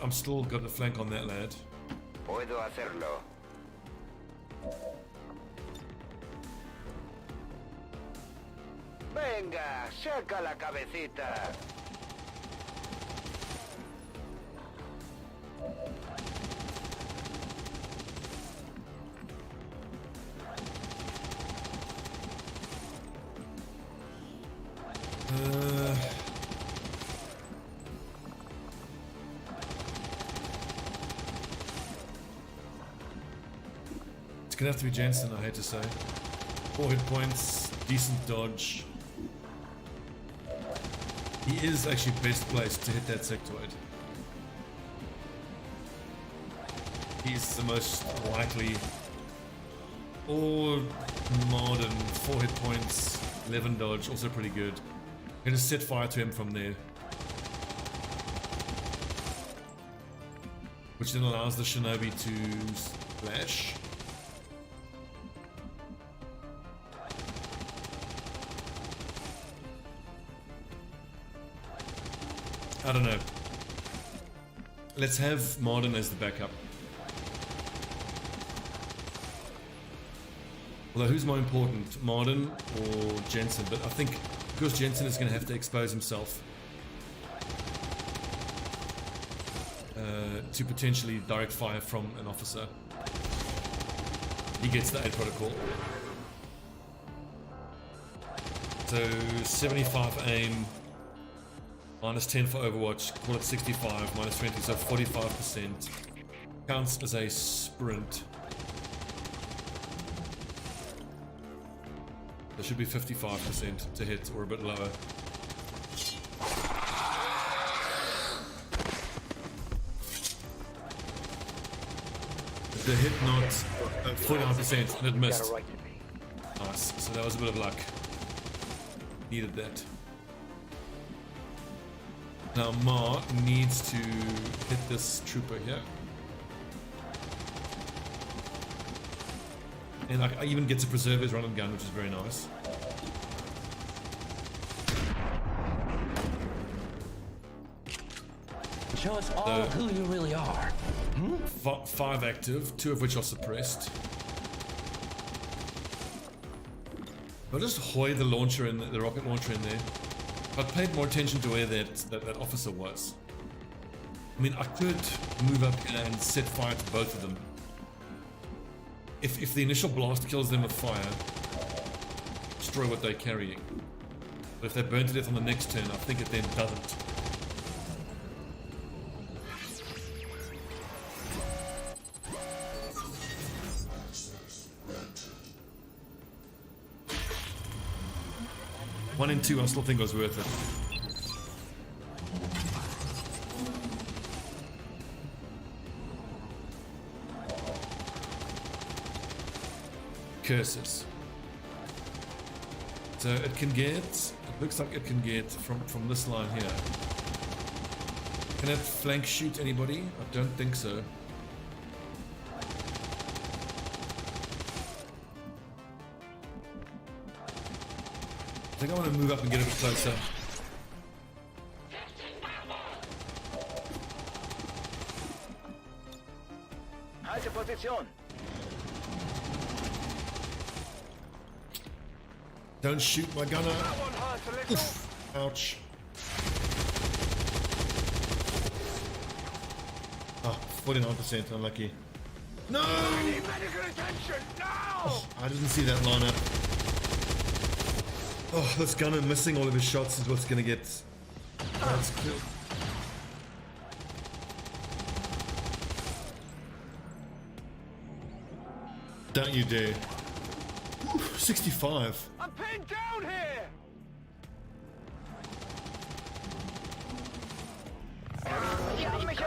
I'm still got the flank on that lad. Puedo hacerlo. Venga, saca la cabecita. It's gonna have to be Jensen, I hate to say. 4 hit points, decent dodge. He is actually best placed to hit that sectoid. He's the most likely. Or modern, 4 hit points, 11 dodge, also pretty good. I'm gonna set fire to him from there. Which then allows the shinobi to splash. I don't know. Let's have Martin as the backup. Although who's more important, Martin or Jensen? But I think because Jensen is going to have to expose himself to potentially direct fire from an officer. He gets the 8 protocol. So 75 aim, minus 10 for Overwatch, call it 65, minus 20, so 45%. Counts as a sprint. There should be 55% to hit, or a bit lower. The hit not 49% and it missed. Nice, so that was a bit of luck. Needed that. Now Ma needs to hit this trooper here. And I even get to preserve his run and gun, which is very nice. Show us all who you really are. 5 active, 2 of which are suppressed. I'll just hoy the launcher in the rocket launcher in there. I paid more attention to where that officer was. I mean, I could move up here and set fire to both of them. If the initial blast kills them with fire, destroy what they're carrying. But if they burn to death on the next turn, I think it then doesn't. One and 2, I still think was worth it. Curses. So it can get, it looks like it can get from this line here. Can it flank shoot anybody? I don't think so. I think I want to move up and get a bit closer. Halte Position. Don't shoot my gunner. Oof. Ouch. Oh, 49% unlucky. No! I need medical attention now! Oh, I didn't see that line up. Oh, this gunner missing all of his shots is what's gonna get. That's killed. Don't you dare. 65. I'm pinned down here!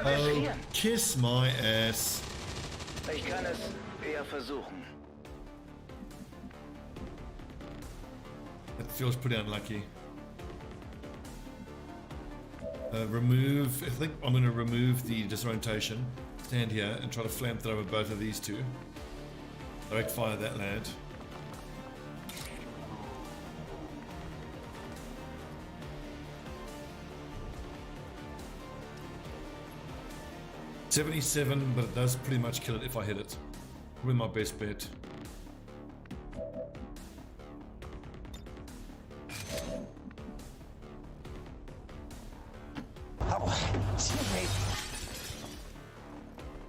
Oh, kiss my ass. Ich kann es eher versuchen. That feels pretty unlucky. Remove, I think I'm going to remove the disorientation. Stand here and try to flamethrower both of these two. Direct fire that lad. $77, but it does pretty much kill it if I hit it. Probably my best bet.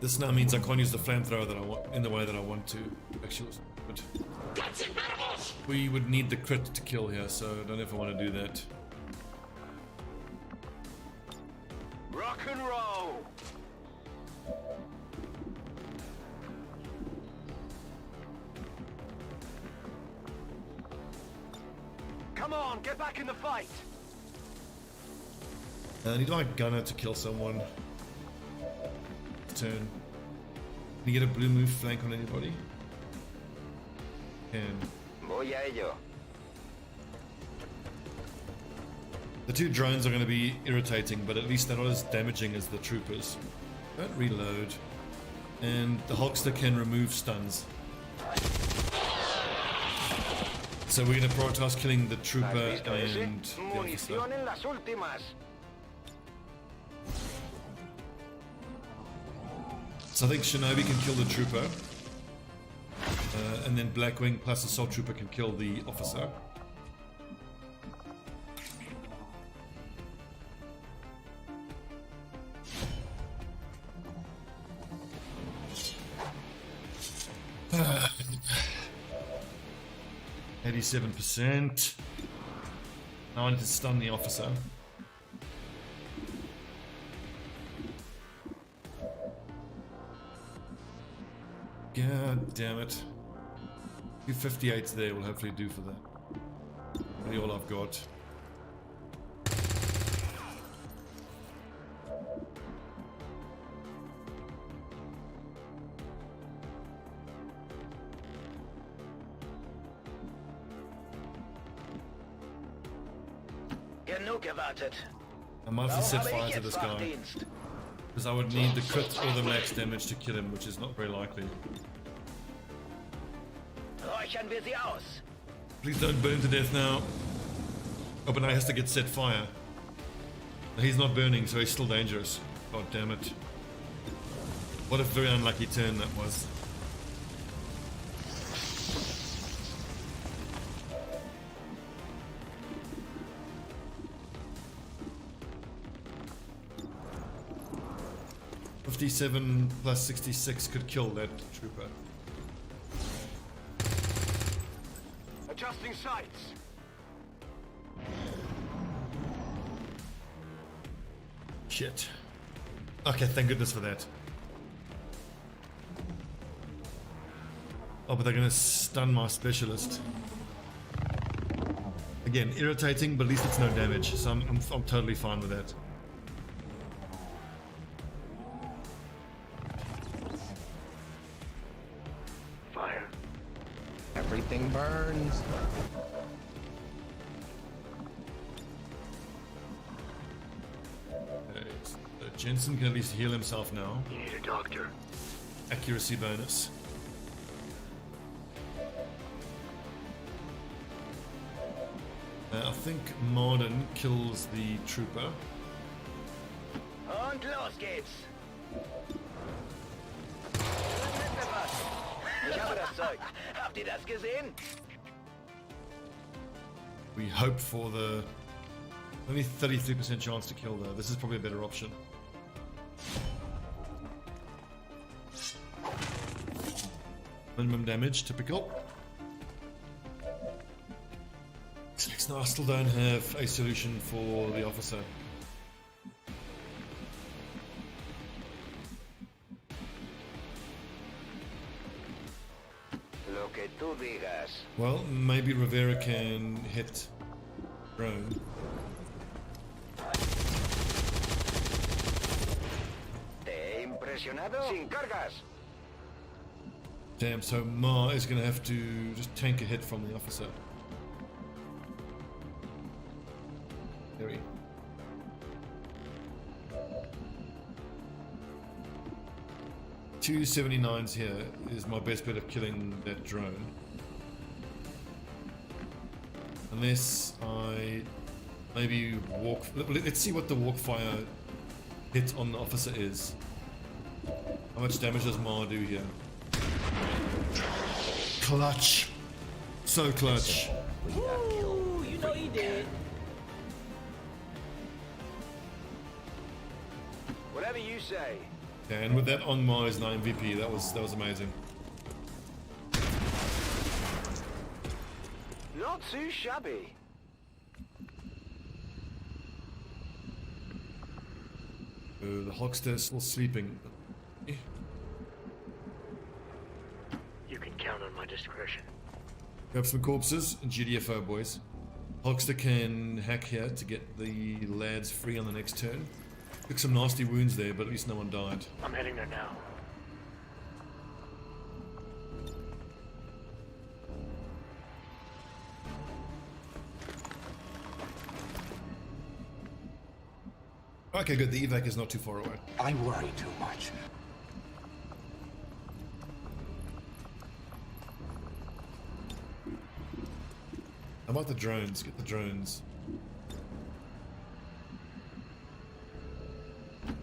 This now means I can't use the flamethrower that I want in the way that I want to. Actually, but we would need the crit to kill here, so I don't know if I want to do that. Rock and roll! Come on, get back in the fight! I need my gunner to kill someone. Turn. Can you get a blue move flank on anybody? Can. Voy a ello. The two drones are going to be irritating, but at least they're not as damaging as the troopers. Don't reload. And the Hulkster can remove stuns. So we're going to prioritize killing the trooper and the officer. Munición en las últimas. So I think Shinobi can kill the trooper. And then Blackwing plus Assault Trooper can kill the officer. Uh, 87%. Now I need to stun the officer. God damn it. 258 there will hopefully do for that. Really all I've got. Genug gewartet. I might have to set fire to this guy. Because I would need the crit or the max damage to kill him, which is not very likely. Räuchern wir sie aus. Please don't burn to death now. Oh, but now he has to get set fire. He's not burning, so he's still dangerous. God damn it. What a very unlucky turn that was. $57 plus 66 could kill that trooper. Adjusting sights. Shit. Okay, thank goodness for that. Oh, but they're gonna stun my specialist. Again, irritating, but at least it's no damage, so I'm totally fine with that. Fire. Everything burns. Jensen can at least heal himself now. You need a doctor. Accuracy bonus. I think Marden kills the trooper. Und los geht's. Ich habe das Zeug. Habt ihr das gesehen? We hope for the only 33% chance to kill though. This is probably a better option. Minimum damage, typical. No, I still don't have a solution for the officer. Lo que tú digas. Well, maybe Rivera can hit drone. ¿Te he impresionado? Sin cargas. Damn, so Ma is going to have to just tank a hit from the officer. There we go. 279s here is my best bet of killing that drone. Unless I maybe walk... Let's see what the walk fire hit on the officer is. How much damage does Ma do here? Clutch! So clutch. Ooh, you know he did. Whatever you say. Yeah, and with that on Ma is an MVP, that was amazing. Not too shabby. The Hulkster is still sleeping. You can count on my discretion. Grab some corpses and GDFO, boys. Hulkster can hack here to get the lads free on the next turn. Took some nasty wounds there, but at least no one died. I'm heading there now. Okay, good. The evac is not too far away. I worry too much. How about the drones? Get the drones.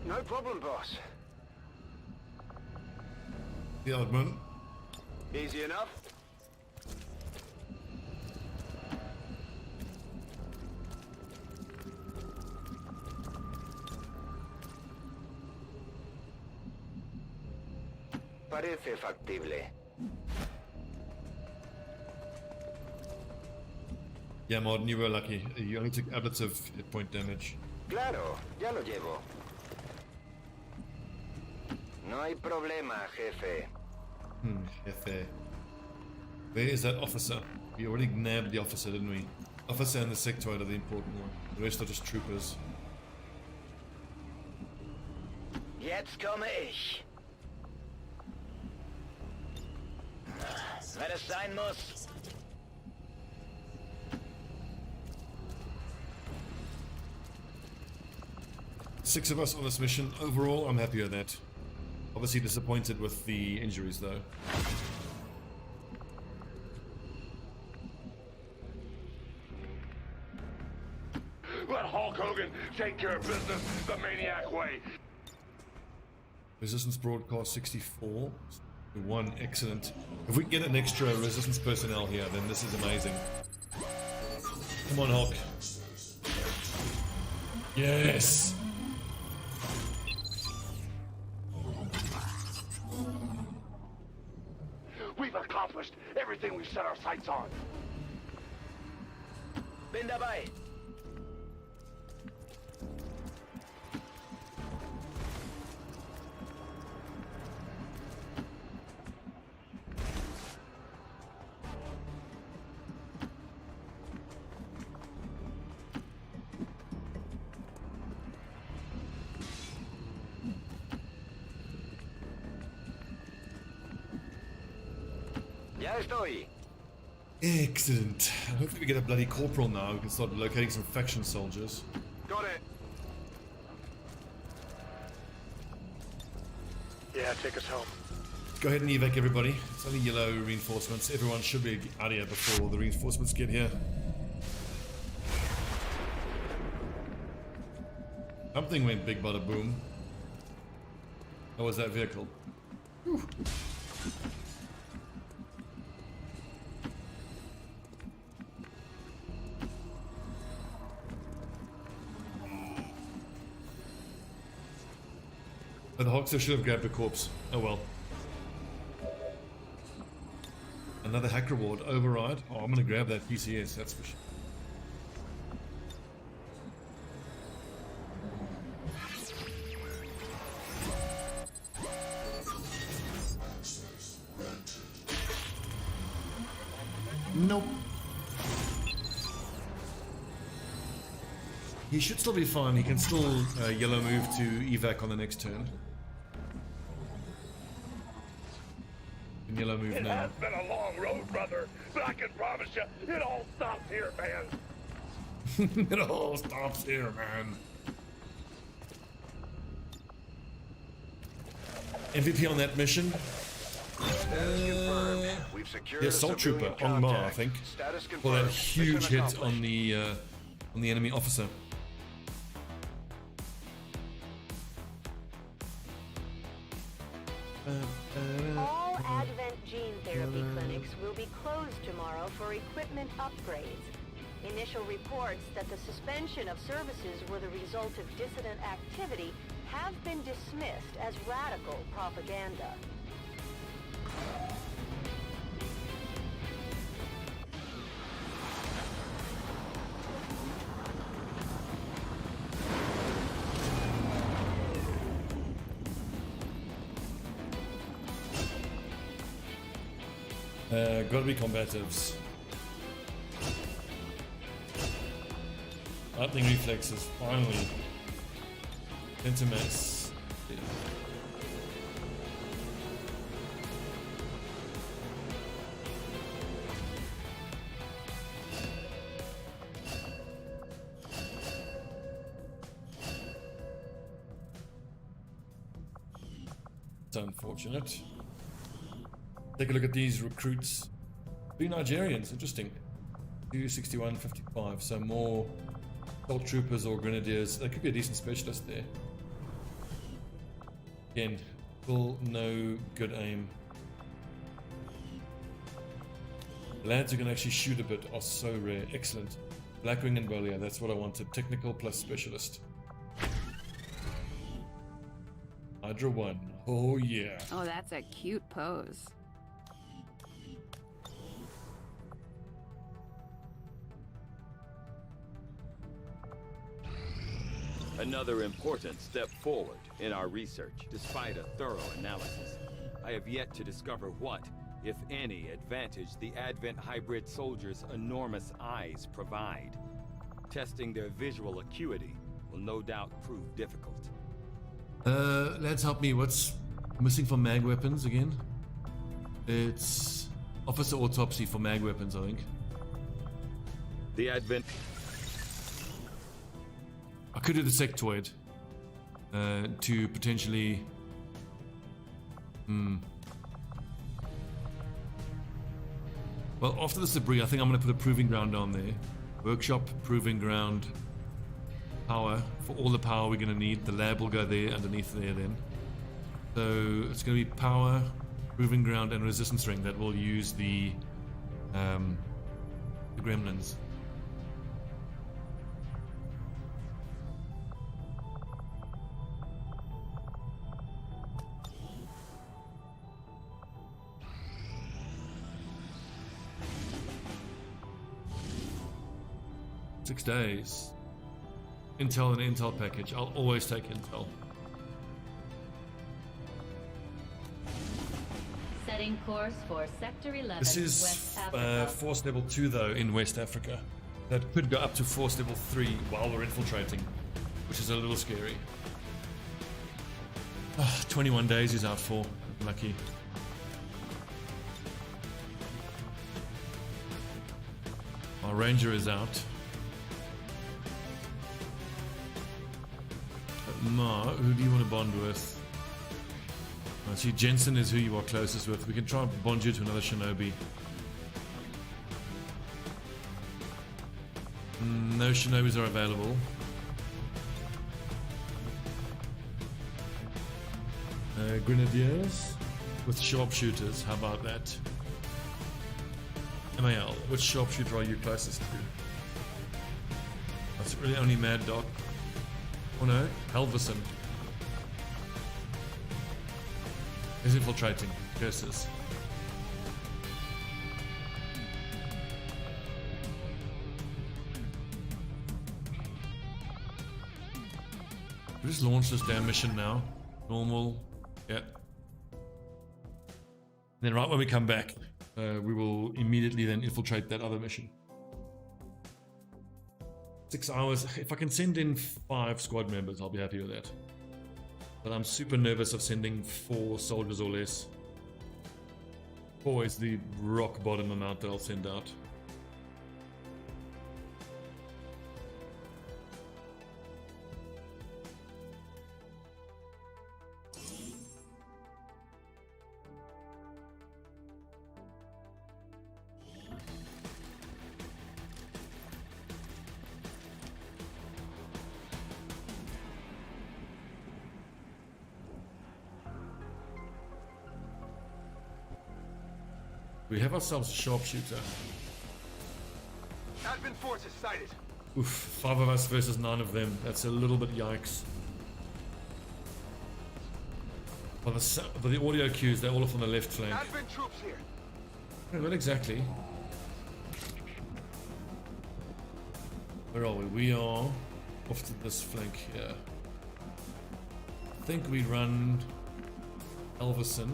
No problem, boss. The odd one. Easy enough. Parece factible. Yeah, Martin, you were lucky. You only took additive hit point damage. Claro, ya lo llevo. No hay problema, jefe. Jefe. Where is that officer? We already nabbed the officer, didn't we? Officer and the sectoid are the important one. The rest are just troopers. Jetzt komme ich. Wenn es sein muss. Six of us on this mission. Overall, I'm happy with that. Obviously disappointed with the injuries, though. Let Hulk Hogan take care of business the maniac way. Resistance broadcast 64. One, excellent. If we can get an extra resistance personnel here, then this is amazing. Come on, Hulk. Yes! We've accomplished everything we set our sights on. Bin dabei. Ya estoy. Excellent. Hopefully we get a bloody corporal now. We can start locating some faction soldiers. Got it. Yeah, take us home. Go ahead and evac everybody. It's only yellow reinforcements. Everyone should be out of here before the reinforcements get here. Something went big bada boom. How was that vehicle? Whew. Oh, the Hoxer should have grabbed a corpse. Oh well. Another hack reward. Override. Oh, I'm gonna grab that PCS, that's for sure. Nope. He should still be fine. He can still yellow move to evac on the next turn. Can yellow move It now. has been a long road, brother, but I can promise you, it all stops here, man. It all stops here, man. MVP on that mission. We've secured The a assault trooper civilian on Mar, I contact. think. Status For that confirmed. huge Mission hit accomplished. on the enemy officer. All Advent gene therapy clinics will be closed tomorrow for equipment upgrades. Initial reports that the suspension of services were the result of dissident activity have been dismissed as radical propaganda. Gotta be combatives. Lightning reflexes, finally. Intimates. It's unfortunate. Take a look at these recruits. 3 Nigerians, interesting. 261, 55, so more assault troopers or grenadiers. There could be a decent specialist there. Again, full no good aim. Lads who can actually shoot a bit are so rare. Excellent. Blackwing and Bolia, that's what I wanted. Technical plus specialist. Hydra 1. Oh yeah. Oh, that's a cute pose. Another important step forward in our research. Despite a thorough analysis, I have yet to discover what, if any, advantage the Advent hybrid soldiers' enormous eyes provide. Testing their visual acuity will no doubt prove difficult. Lads, help me. What's missing for mag weapons again? It's officer autopsy for mag weapons, I think. The Advent... I could do the sectoid to potentially. Well, after this debris, I think I'm going to put a proving ground down there. Workshop, proving ground, power for all the power we're going to need. The lab will go there underneath there then. So it's going to be power, proving ground, and resistance ring that will use the gremlins. Six days. Intel and Intel package. I'll always take Intel. Setting course for Sector 11, This is West Africa. Force Level 2 though in West Africa. That could go up to Force Level 3 while we're infiltrating, which is a little scary. 21 days he's out for. Lucky. Our Ranger is out. But Ma, who do you want to bond with? I see Jensen is who you are closest with. We can try and bond you to another shinobi. No shinobis are available. Grenadiers with sharpshooters. How about that? MAL, which sharpshooter are you closest to? That's really only Mad Dog. Oh no, Helverson. He's infiltrating. Curses. We just launch this damn mission now. Normal. Yeah. Then right when we come back, we will immediately then infiltrate that other mission. 6 hours. If I can send in 5 squad members, I'll be happy with that. But I'm super nervous of sending 4 soldiers or less. 4 is the rock bottom amount that I'll send out. We have ourselves a sharpshooter. Advent forces sighted. Oof, 5 of us versus 9 of them. That's a little bit yikes. By the audio cues, they're all off on the left flank. Advent troops here. No, not exactly. Where are we? We are off to this flank here. I think we run Elverson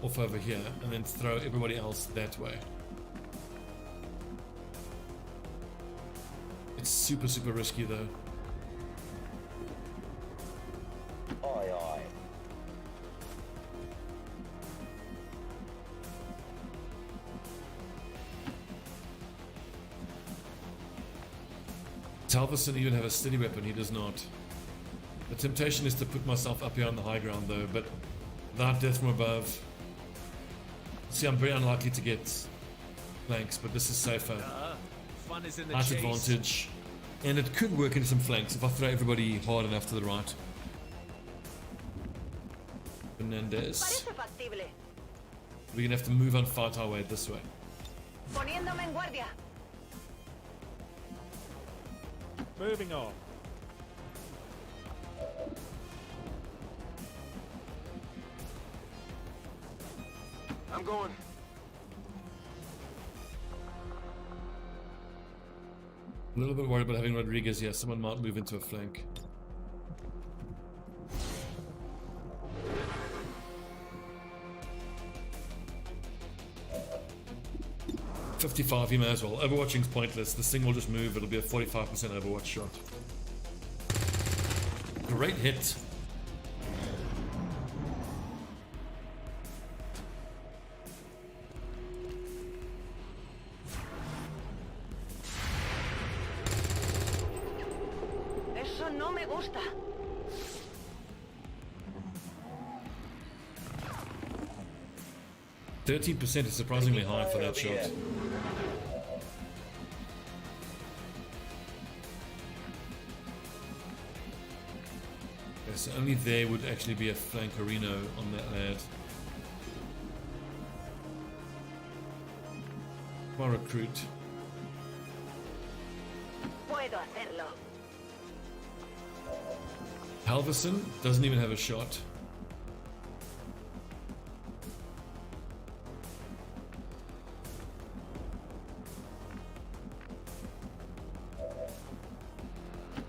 off over here and then throw everybody else that way. It's super risky though. Aye, aye. Talverson even have a steady weapon, he does not. The temptation is to put myself up here on the high ground though, but without death from above. See, I'm very unlikely to get flanks, but this is safer. Fun is in the Height chase. advantage. And it could work into some flanks if I throw everybody hard enough to the right. Fernandez. Parece factible. We're gonna have to move and fight our way this way. Poniéndome en guardia. Moving on. I'm going. A little bit worried about having Rodriguez here. Someone might move into a flank. $55, you may as well. Overwatching's pointless. This thing will just move. It'll be a 45% overwatch shot. Great hit. Eso no me gusta. %13% is surprisingly high for that shot. Okay, so only there would actually be a flankerino on that lad. My recruit. Puedo hacerlo. Halverson doesn't even have a shot.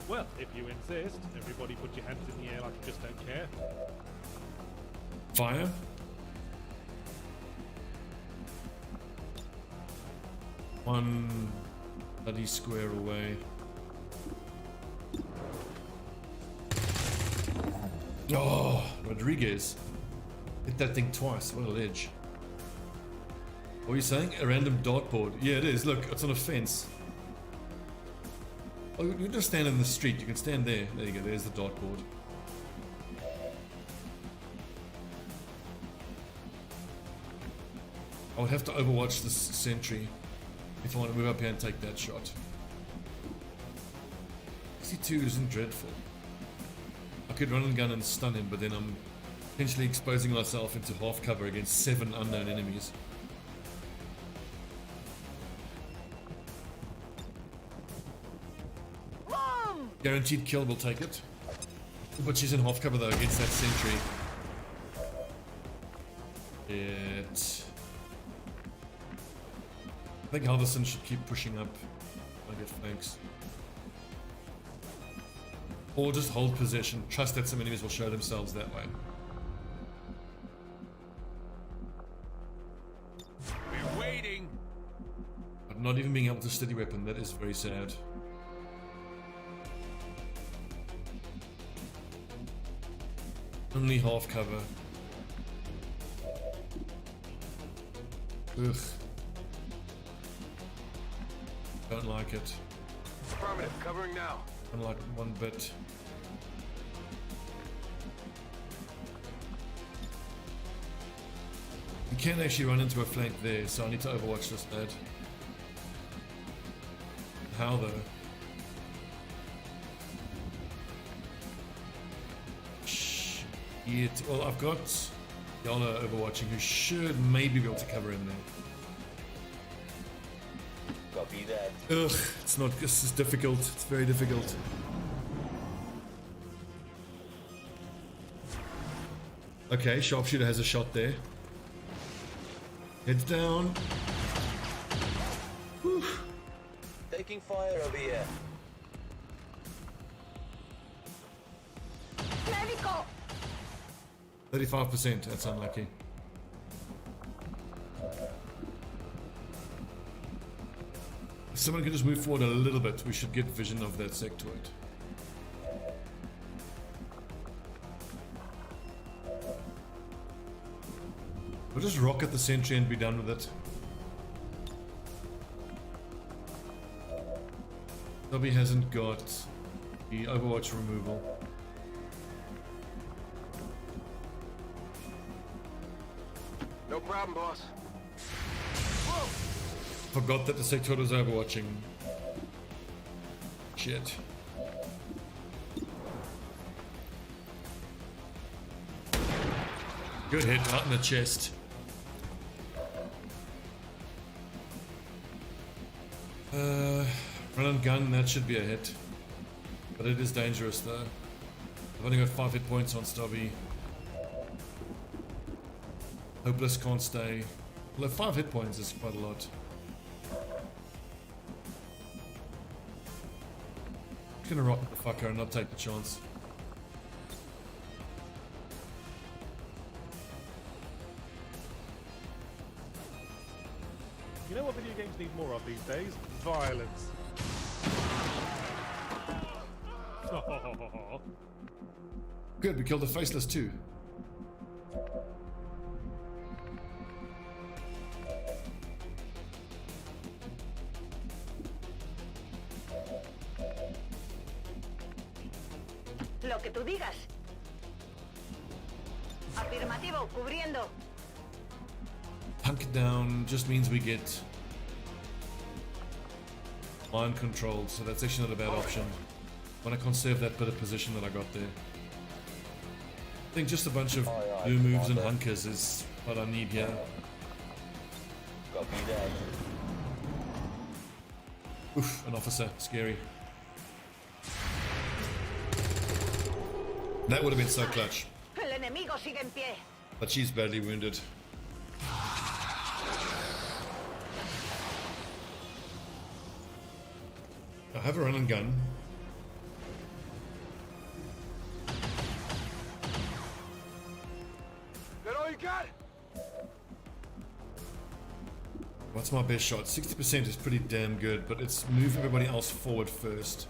Well, if you insist, everybody put your hands in the air like you just don't care. Fire. One bloody square away. Oh, Rodriguez. Hit that thing twice. What a ledge. What are you saying? A random dartboard. Yeah, it is. Look, it's on a fence. Oh, you can just stand in the street. You can stand there. There you go. There's the dartboard. I would have to overwatch this sentry if I want to move up here and take that shot. 62 isn't dreadful. I could run and gun and stun him, but then I'm potentially exposing myself into half cover against 7 unknown enemies. Mom! Guaranteed kill, will take it. But she's in half cover though against that sentry. I think Halverson should keep pushing up. I get flanks. Or just hold possession. Trust that some enemies will show themselves that way. We're waiting. But not even being able to steady weapon, that is very sad. Only half cover. Ugh. Don't like it. Affirmative, covering now. Don't like it one bit. You can actually run into a flank there, so I need to overwatch this lad. How though? Shit. Well, I've got Yana overwatching, who should maybe be able to cover him there. Copy that. Ugh, it's not. This is difficult. It's very difficult. Okay, sharpshooter has a shot there. Heads down. Whew. Taking fire over here. Medico! 35%. That's unlucky. If someone can just move forward a little bit, we should get vision of that sectoid. We'll just rocket the sentry and be done with it. Stobbie hasn't got the Overwatch removal. No problem, boss. Forgot that the sectoid was overwatching. Shit. Good hit, right in the chest. Run and gun, that should be a hit. But it is dangerous though. I've only got 5 hit points on Stobbie. Hopeless can't stay. Well, 5 hit points is quite a lot. I'm gonna rock the fucker and not take the chance. You know what video games need more of these days? Violence. Good, we killed the faceless too. Lo que tú digas. Afirmativo, cubriendo. Hunk down just means we get mind control, so that's actually not a bad option. I want to conserve that bit of position that I got there. I think just a bunch of new moves and hunkers is what I need here. Copy that. Oof, an officer, scary. That would have been so clutch. El enemigo sigue en pie. But she's badly wounded. I have a run and gun. That all you got? What's my best shot? 60% is pretty damn good, but it's move everybody else forward first.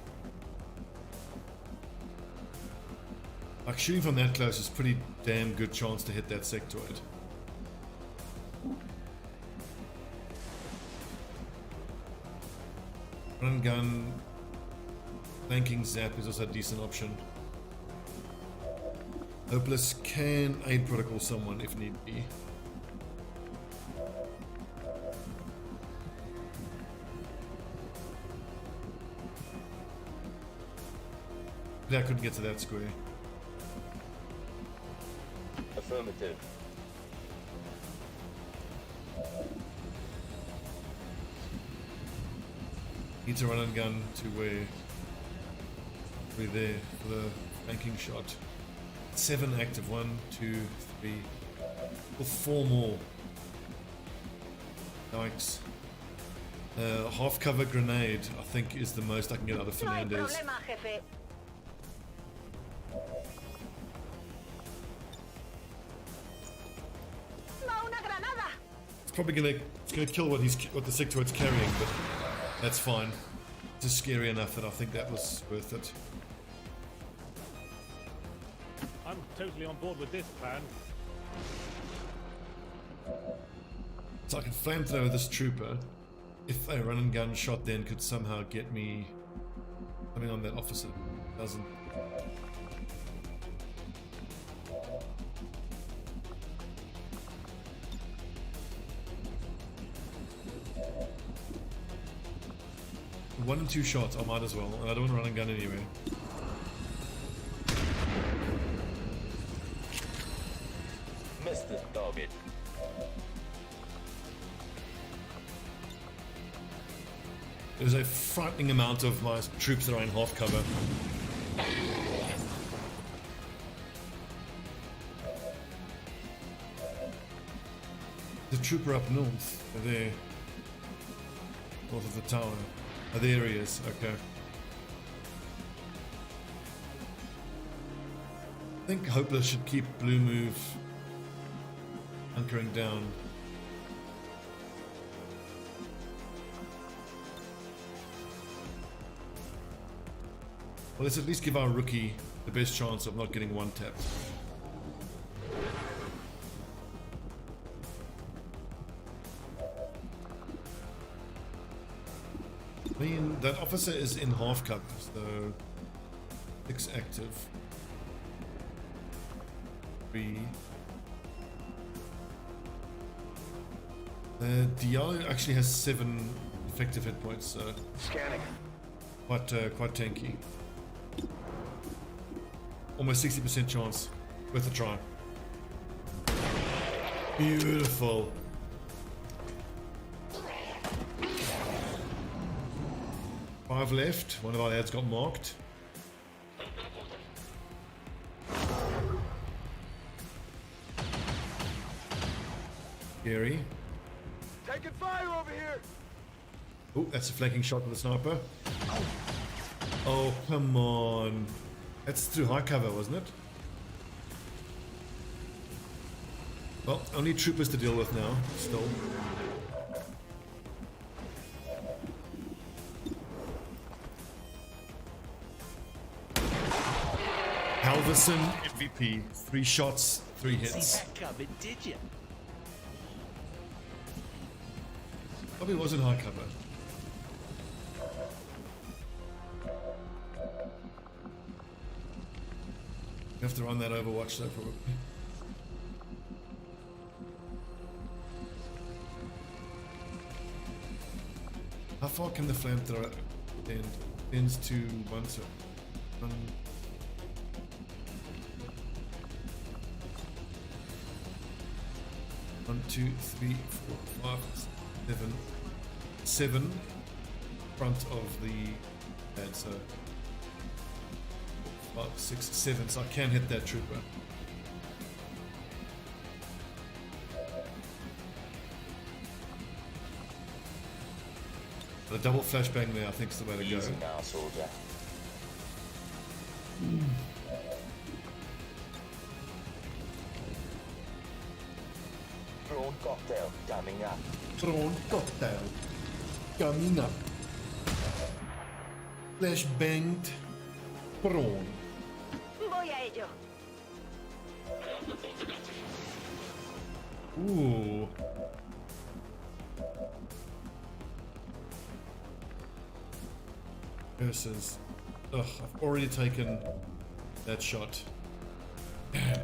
Like shooting from that close is pretty damn good chance to hit that sectoid. Run and gun, flanking zap is also a decent option. Hopeless can aid protocol someone if need be. Yeah, I couldn't get to that square. Affirmative. Need to run and gun to where we're there for the banking shot. 7 active. 1, 2, 3, or 4 more. Yikes. Half cover grenade, I think, is the most I can get out of No hay Fernandez. problema, jefe. No, una granada. It's probably gonna kill what the sectoid's carrying, but that's fine. It's just scary enough that I think that was worth it. I'm totally on board with this plan. So I can flamethrower this trooper. If a run and gun shot then could somehow get me coming on that officer. Doesn't. One and 2 shots, I might as well. I don't want to run and gun anywhere. Missed the target. There's a frightening amount of my troops that are in half cover. The trooper up north, there, north of the tower. Oh, there he is, okay. I think Hopeless should keep Blue Move hunkering down. Well, let's at least give our rookie the best chance of not getting one tapped. I mean, that officer is in half cover, so 6 active. 3. Diallo actually has 7 effective hit points, so Scanning. quite tanky. Almost 60% chance. Worth a try. Beautiful. Five left. One of our lads got marked. Scary. Taking fire over here! Oh, that's a flanking shot with a sniper. Oh, come on. That's through high cover, wasn't it? Well, only troopers to deal with now, still. Halverson MVP. 3 shots, 3 hits. See that coming, did you? Probably wasn't high cover. You have to run that Overwatch though, probably. How far can the flamethrower extend? Extends to 1, so 1. 1, 2, 3, 4, 5, 7. 7 front of the pad, so 5, 6, 7, so I can hit that trooper. The double flashbang there, I think, is the way to go. Easy now, soldier. Prawn cocktail coming up. Prawn cocktail coming up. Flashbanged prawn. Voy a ello. Ooh. Versus. Ugh, I've already taken that shot. And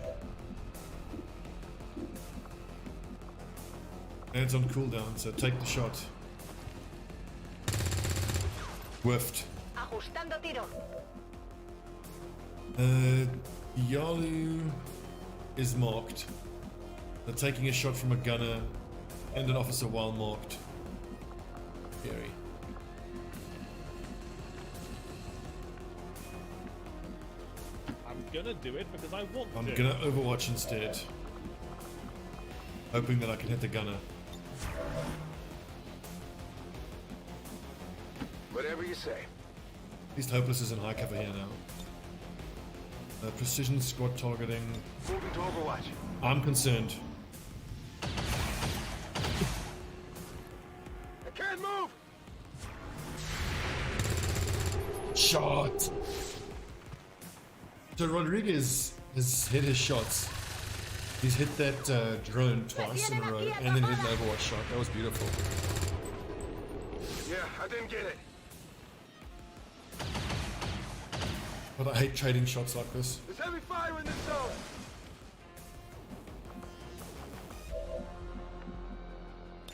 it's on cooldown, so take the shot. Whiffed. Ajustando tiro. Yalu is marked. They're taking a shot from a gunner and an officer while marked. Scary. I'm gonna do it because I want to. I'm gonna Overwatch instead. Hoping that I can hit the gunner. Whatever you say. At least Hopeless is in high cover here now. Precision squad targeting. Moving to Overwatch. I'm concerned. I can't move! Shot! So Rodriguez has hit his shots. He's hit that drone twice in a row and then hit an Overwatch shot. That was beautiful. Yeah, I didn't get it. But I hate trading shots like this. There's heavy fire in this zone!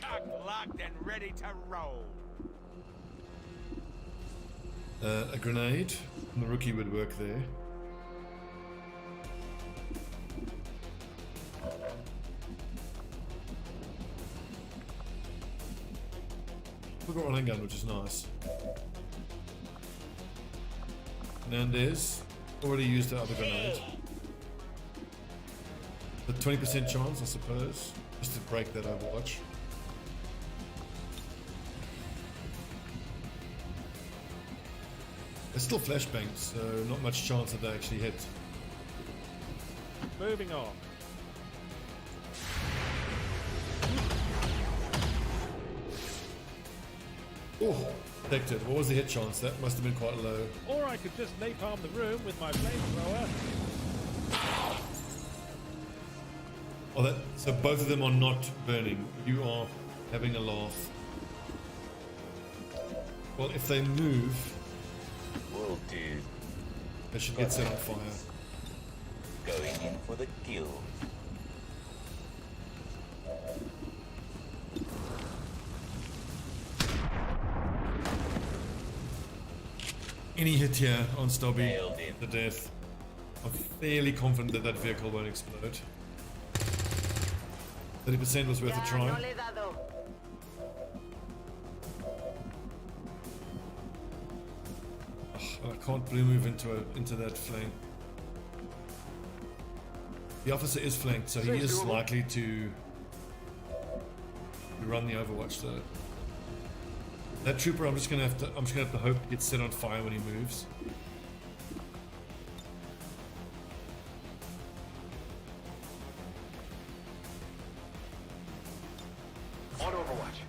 Cock locked and ready to roll. A grenade from the rookie would work there. We've got a running gun, which is nice. Hernandez already used the other grenade. The 20% chance, I suppose, just to break that Overwatch. It's still flashbanged, so not much chance that they actually hit. Moving on. Oh, detected. What was the hit chance? That must have been quite low. Or I could just napalm the room with my flamethrower. Oh, that, so both of them are not burning. You are having a laugh. Well, if they move, Will do. they should get set on fire. Going in for the kill. Any hit here on Stobbie, Nailed it. the death. I'm fairly confident that that vehicle won't explode. 30% was worth a try. No le he dado. I can't blue move into that flank. The officer is flanked, so he is likely to run the Overwatch though. That trooper, I'm just gonna have to hope gets set on fire when he moves. On Overwatch.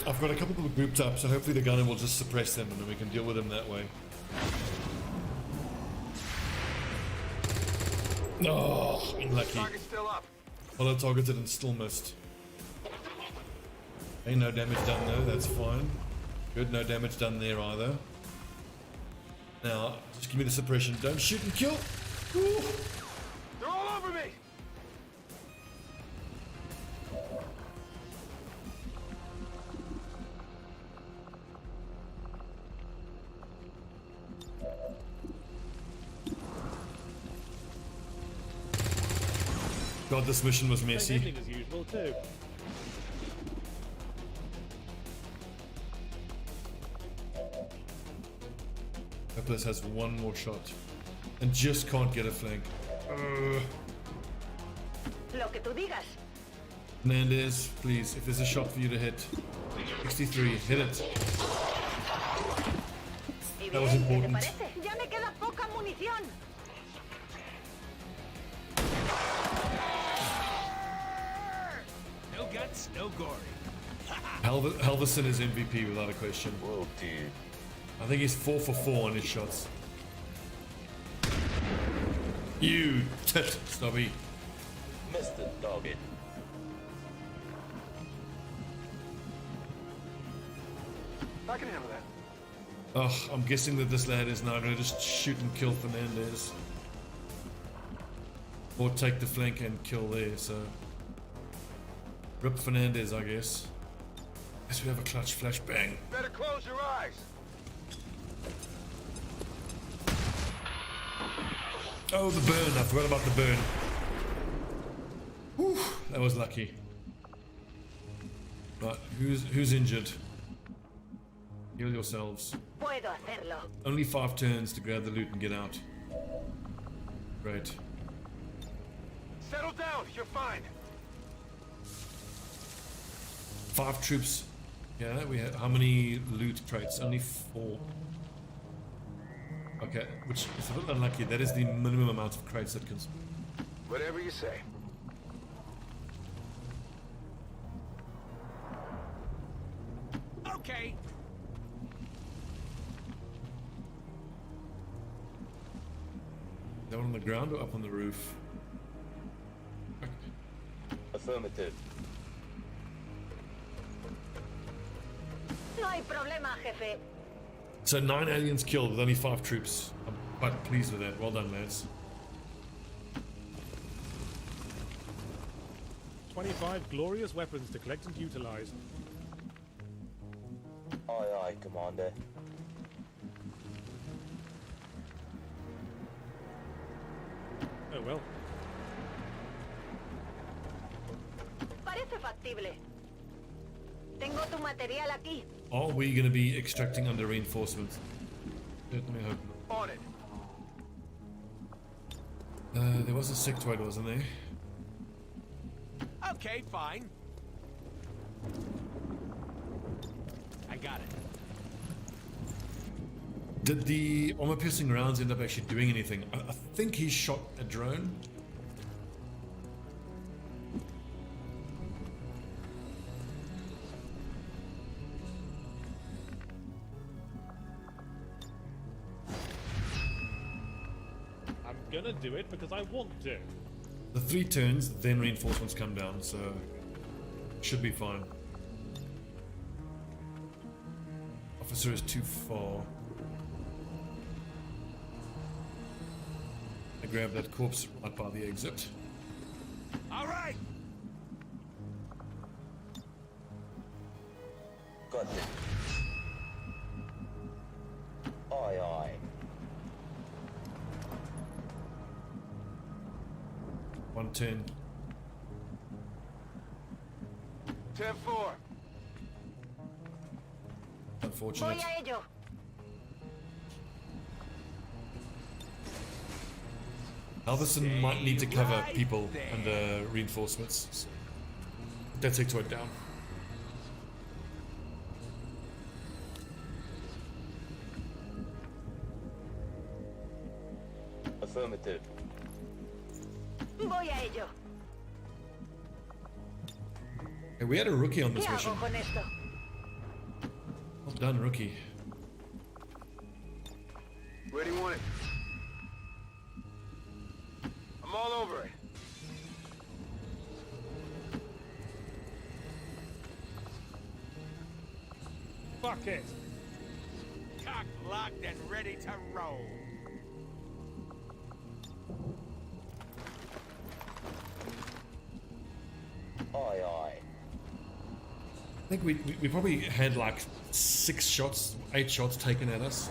I've got a couple people grouped up, so hopefully the gunner will just suppress them and then we can deal with them that way. Oh, unlucky. Target's still up. Follow targeted and still missed. Ain't no damage done though, that's fine. Good, no damage done there either. Now, just give me the suppression. Don't shoot and kill. Ooh. They're all over me! God, this mission was Same messy. ending as usual too. Hopeless has one more shot and just can't get a flank. Lo que tú digas. Hernandez, please, if there's a shot for you to hit. 63, hit it. That was Bien, ¿qué te important. parece? Ya me queda poca munición. No guts, no gory. Halverson is MVP without a question. Will do. I think he's 4 for 4 on his shots. You tit, Stobbie. Mr. Doggett. I can handle that. Oh, I'm guessing that this lad is now going to just shoot and kill Fernandez. Or take the flank and kill there, so... Rip Fernandez, I guess. Guess we have a clutch flashbang. Better close your eyes. Oh, the burn. I forgot about the burn. Whew, that was lucky. But who's injured? Heal yourselves. Puedo hacerlo. Only 5 turns to grab the loot and get out. Great. Settle down. You're fine. 5 troops. Yeah, we have how many loot crates? Only 4. Okay, which is a bit unlucky. That is the minimum amount of crates that can. Whatever you say. Okay. Is that one on the ground or up on the roof? Okay. Affirmative. No hay problema, jefe. So 9 aliens killed with only 5 troops. I'm quite pleased with that. Well done, lads. 25 glorious weapons to collect and utilize. Aye, aye, Commander. Oh well. Parece factible. Tengo tu material aquí. Are we going to be extracting under reinforcements? Certainly hope not. On it. There was a sectoid, wasn't there? Okay, fine. I got it. Did the armor-piercing rounds end up actually doing anything? I think he shot a drone. I'm gonna do it because I want to. The 3 turns, then reinforcements come down, so should be fine. Officer is too far. I grab that corpse right by the exit. All right. Got it. Aye, aye. 110. 10-4. Unfortunate. Voy a ello. Alverson might need to cover people under reinforcements. That sectoid down. Affirmative. Voy a ello. Hey, we had a rookie on this ¿Qué mission. hago con esto? Well done, rookie. Where do you want it? I'm all over it. Fuck it. Cock locked and ready to roll. Aye, aye. I think we probably had like 6 shots, 8 shots taken at us.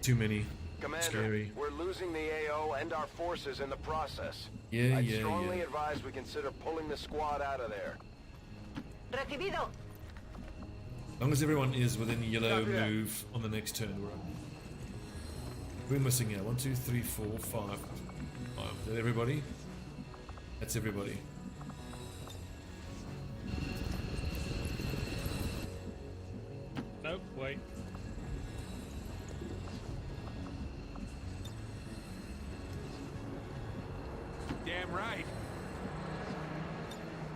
Too many. Commander, Scary. we're losing the AO and our forces in the process. Yeah, I'd yeah, strongly yeah. advise we consider pulling the squad out of there. Recibido. As long as everyone is within yellow Copy that. move on the next turn, we're on. We're missing here. 1, 2, 3, 4, 5. Is that everybody? That's everybody. Nope, wait. Damn right.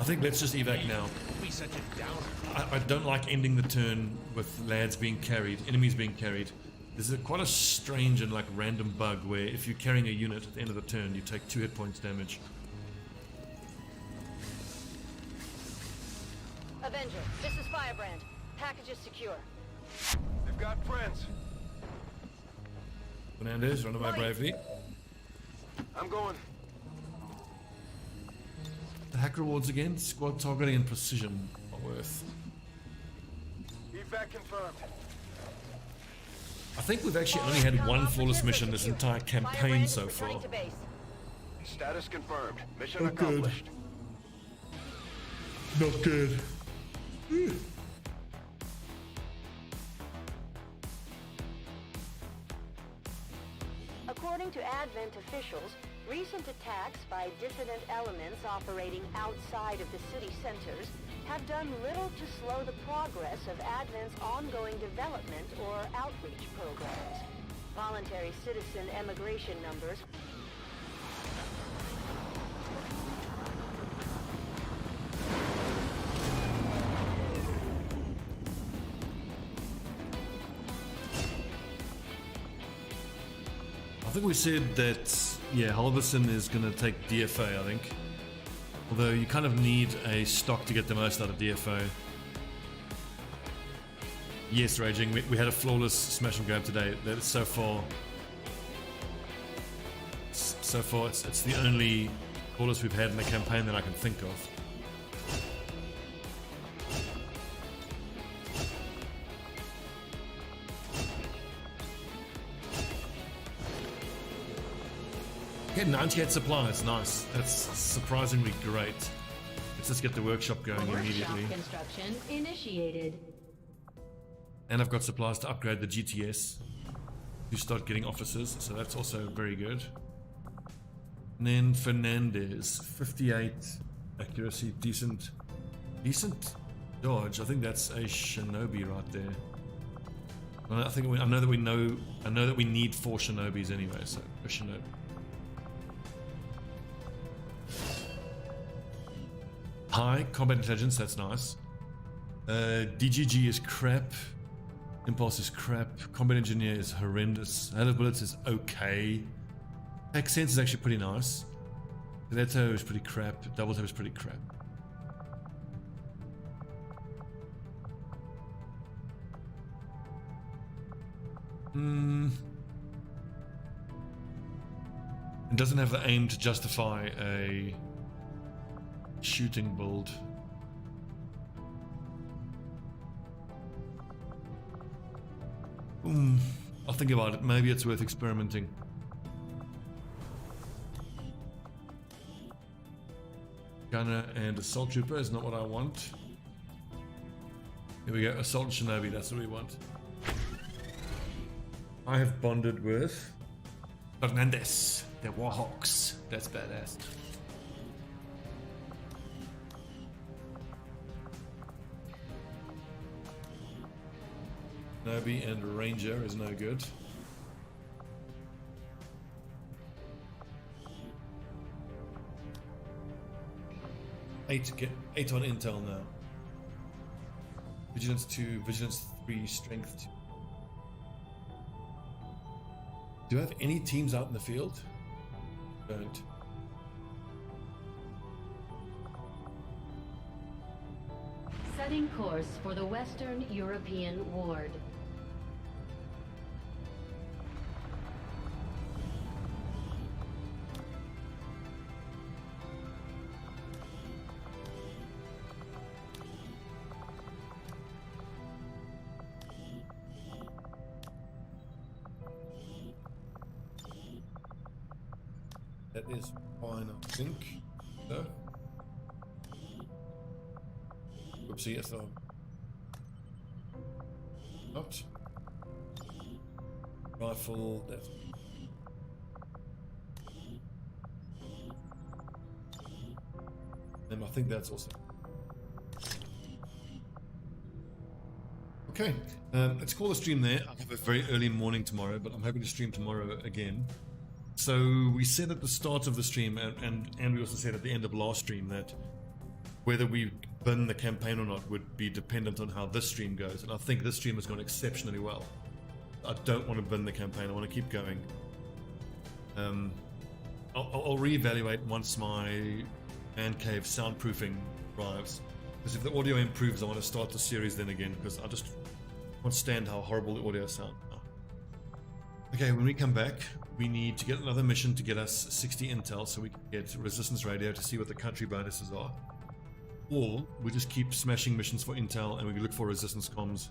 I think let's just evac now. Be such a downer. I don't like ending the turn with lads being carried, enemies being carried. This is quite a strange and like random bug where if you're carrying a unit at the end of the turn, you take 2 hit points damage. Avenger, this is Firebrand. Package is secure. They've got friends. Fernandez, run away bravely. I'm going. The hack rewards again, squad targeting and precision are worth. Feedback confirmed. I think we've actually only had one flawless mission this entire campaign so far. Status confirmed. Mission accomplished. Not good. According to Advent officials, recent attacks by dissident elements operating outside of the city centers have done little to slow the progress of Advent's ongoing development or outreach programs. Voluntary citizen emigration numbers I think we said that, yeah, Halverson is going to take DFA, I think. Although you kind of need a stock to get the most out of DFA. Yes, Raging, we had a flawless smash and grab today. That is so far, it's the only flawless we've had in the campaign that I can think of. Okay, 98 supplies, nice. That's surprisingly great. Let's just get the workshop going immediately. Workshop construction initiated. And I've got supplies to upgrade the GTS to start getting officers, so that's also very good. And then Fernandez, 58 accuracy, decent dodge. I think that's a shinobi right there. I know that we need 4 shinobis anyway, so a shinobi. High combat intelligence, that's nice. DGG is crap. Impulse is crap. Combat engineer is horrendous. Hail of bullets is okay. Tech sense is actually pretty nice. Stiletto is pretty crap. Double tap is pretty crap. It doesn't have the aim to justify a shooting build. I'll think about it. Maybe it's worth experimenting. Gunner and assault trooper is not what I want. Here we go. Assault and shinobi, that's what we want. I have bonded with Fernandez. The Warhawks. That's badass. Shinobi and Ranger is no good. Eight on intel now. Vigilance 2, Vigilance 3, Strength 2. Do I have any teams out in the field? Don't. Setting course for the Western European Ward. That is fine, I think. So. Oopsie, I thought. Not. Rifle, that's. And I think that's also. Okay, let's call the stream there. I have a very early morning tomorrow, but I'm hoping to stream tomorrow again. So we said at the start of the stream, and we also said at the end of last stream, that whether we bin the campaign or not would be dependent on how this stream goes. And I think this stream has gone exceptionally well. I don't want to bin the campaign. I want to keep going. I'll reevaluate once my man cave soundproofing arrives. Because if the audio improves, I want to start the series then again, because I just can't stand how horrible the audio sounds. Okay, when we come back, we need to get another mission to get us 60 intel so we can get resistance radio to see what the country bonuses are. Or we just keep smashing missions for intel and we look for resistance comms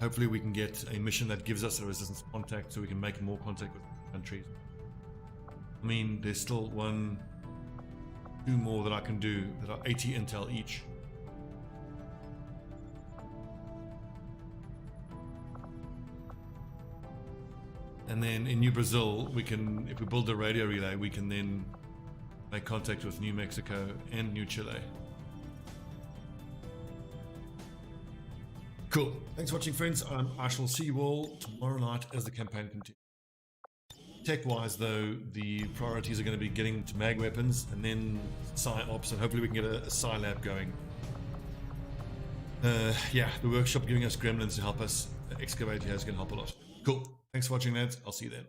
Hopefully we can get a mission that gives us a resistance contact so we can make more contact with countries. I mean, there's still 2 more that I can do that are 80 intel each. And then in New Brazil, we can, if we build a radio relay, we can then make contact with New Mexico and New Chile. Cool. Thanks for watching, friends. I shall see you all tomorrow night as the campaign continues. Tech-wise, though, the priorities are going to be getting to mag weapons and then Psi-Ops, and hopefully we can get a Psi lab going. Yeah, the workshop giving us gremlins to help us excavate here is going to help a lot. Cool. Thanks for watching, lads. I'll see you then.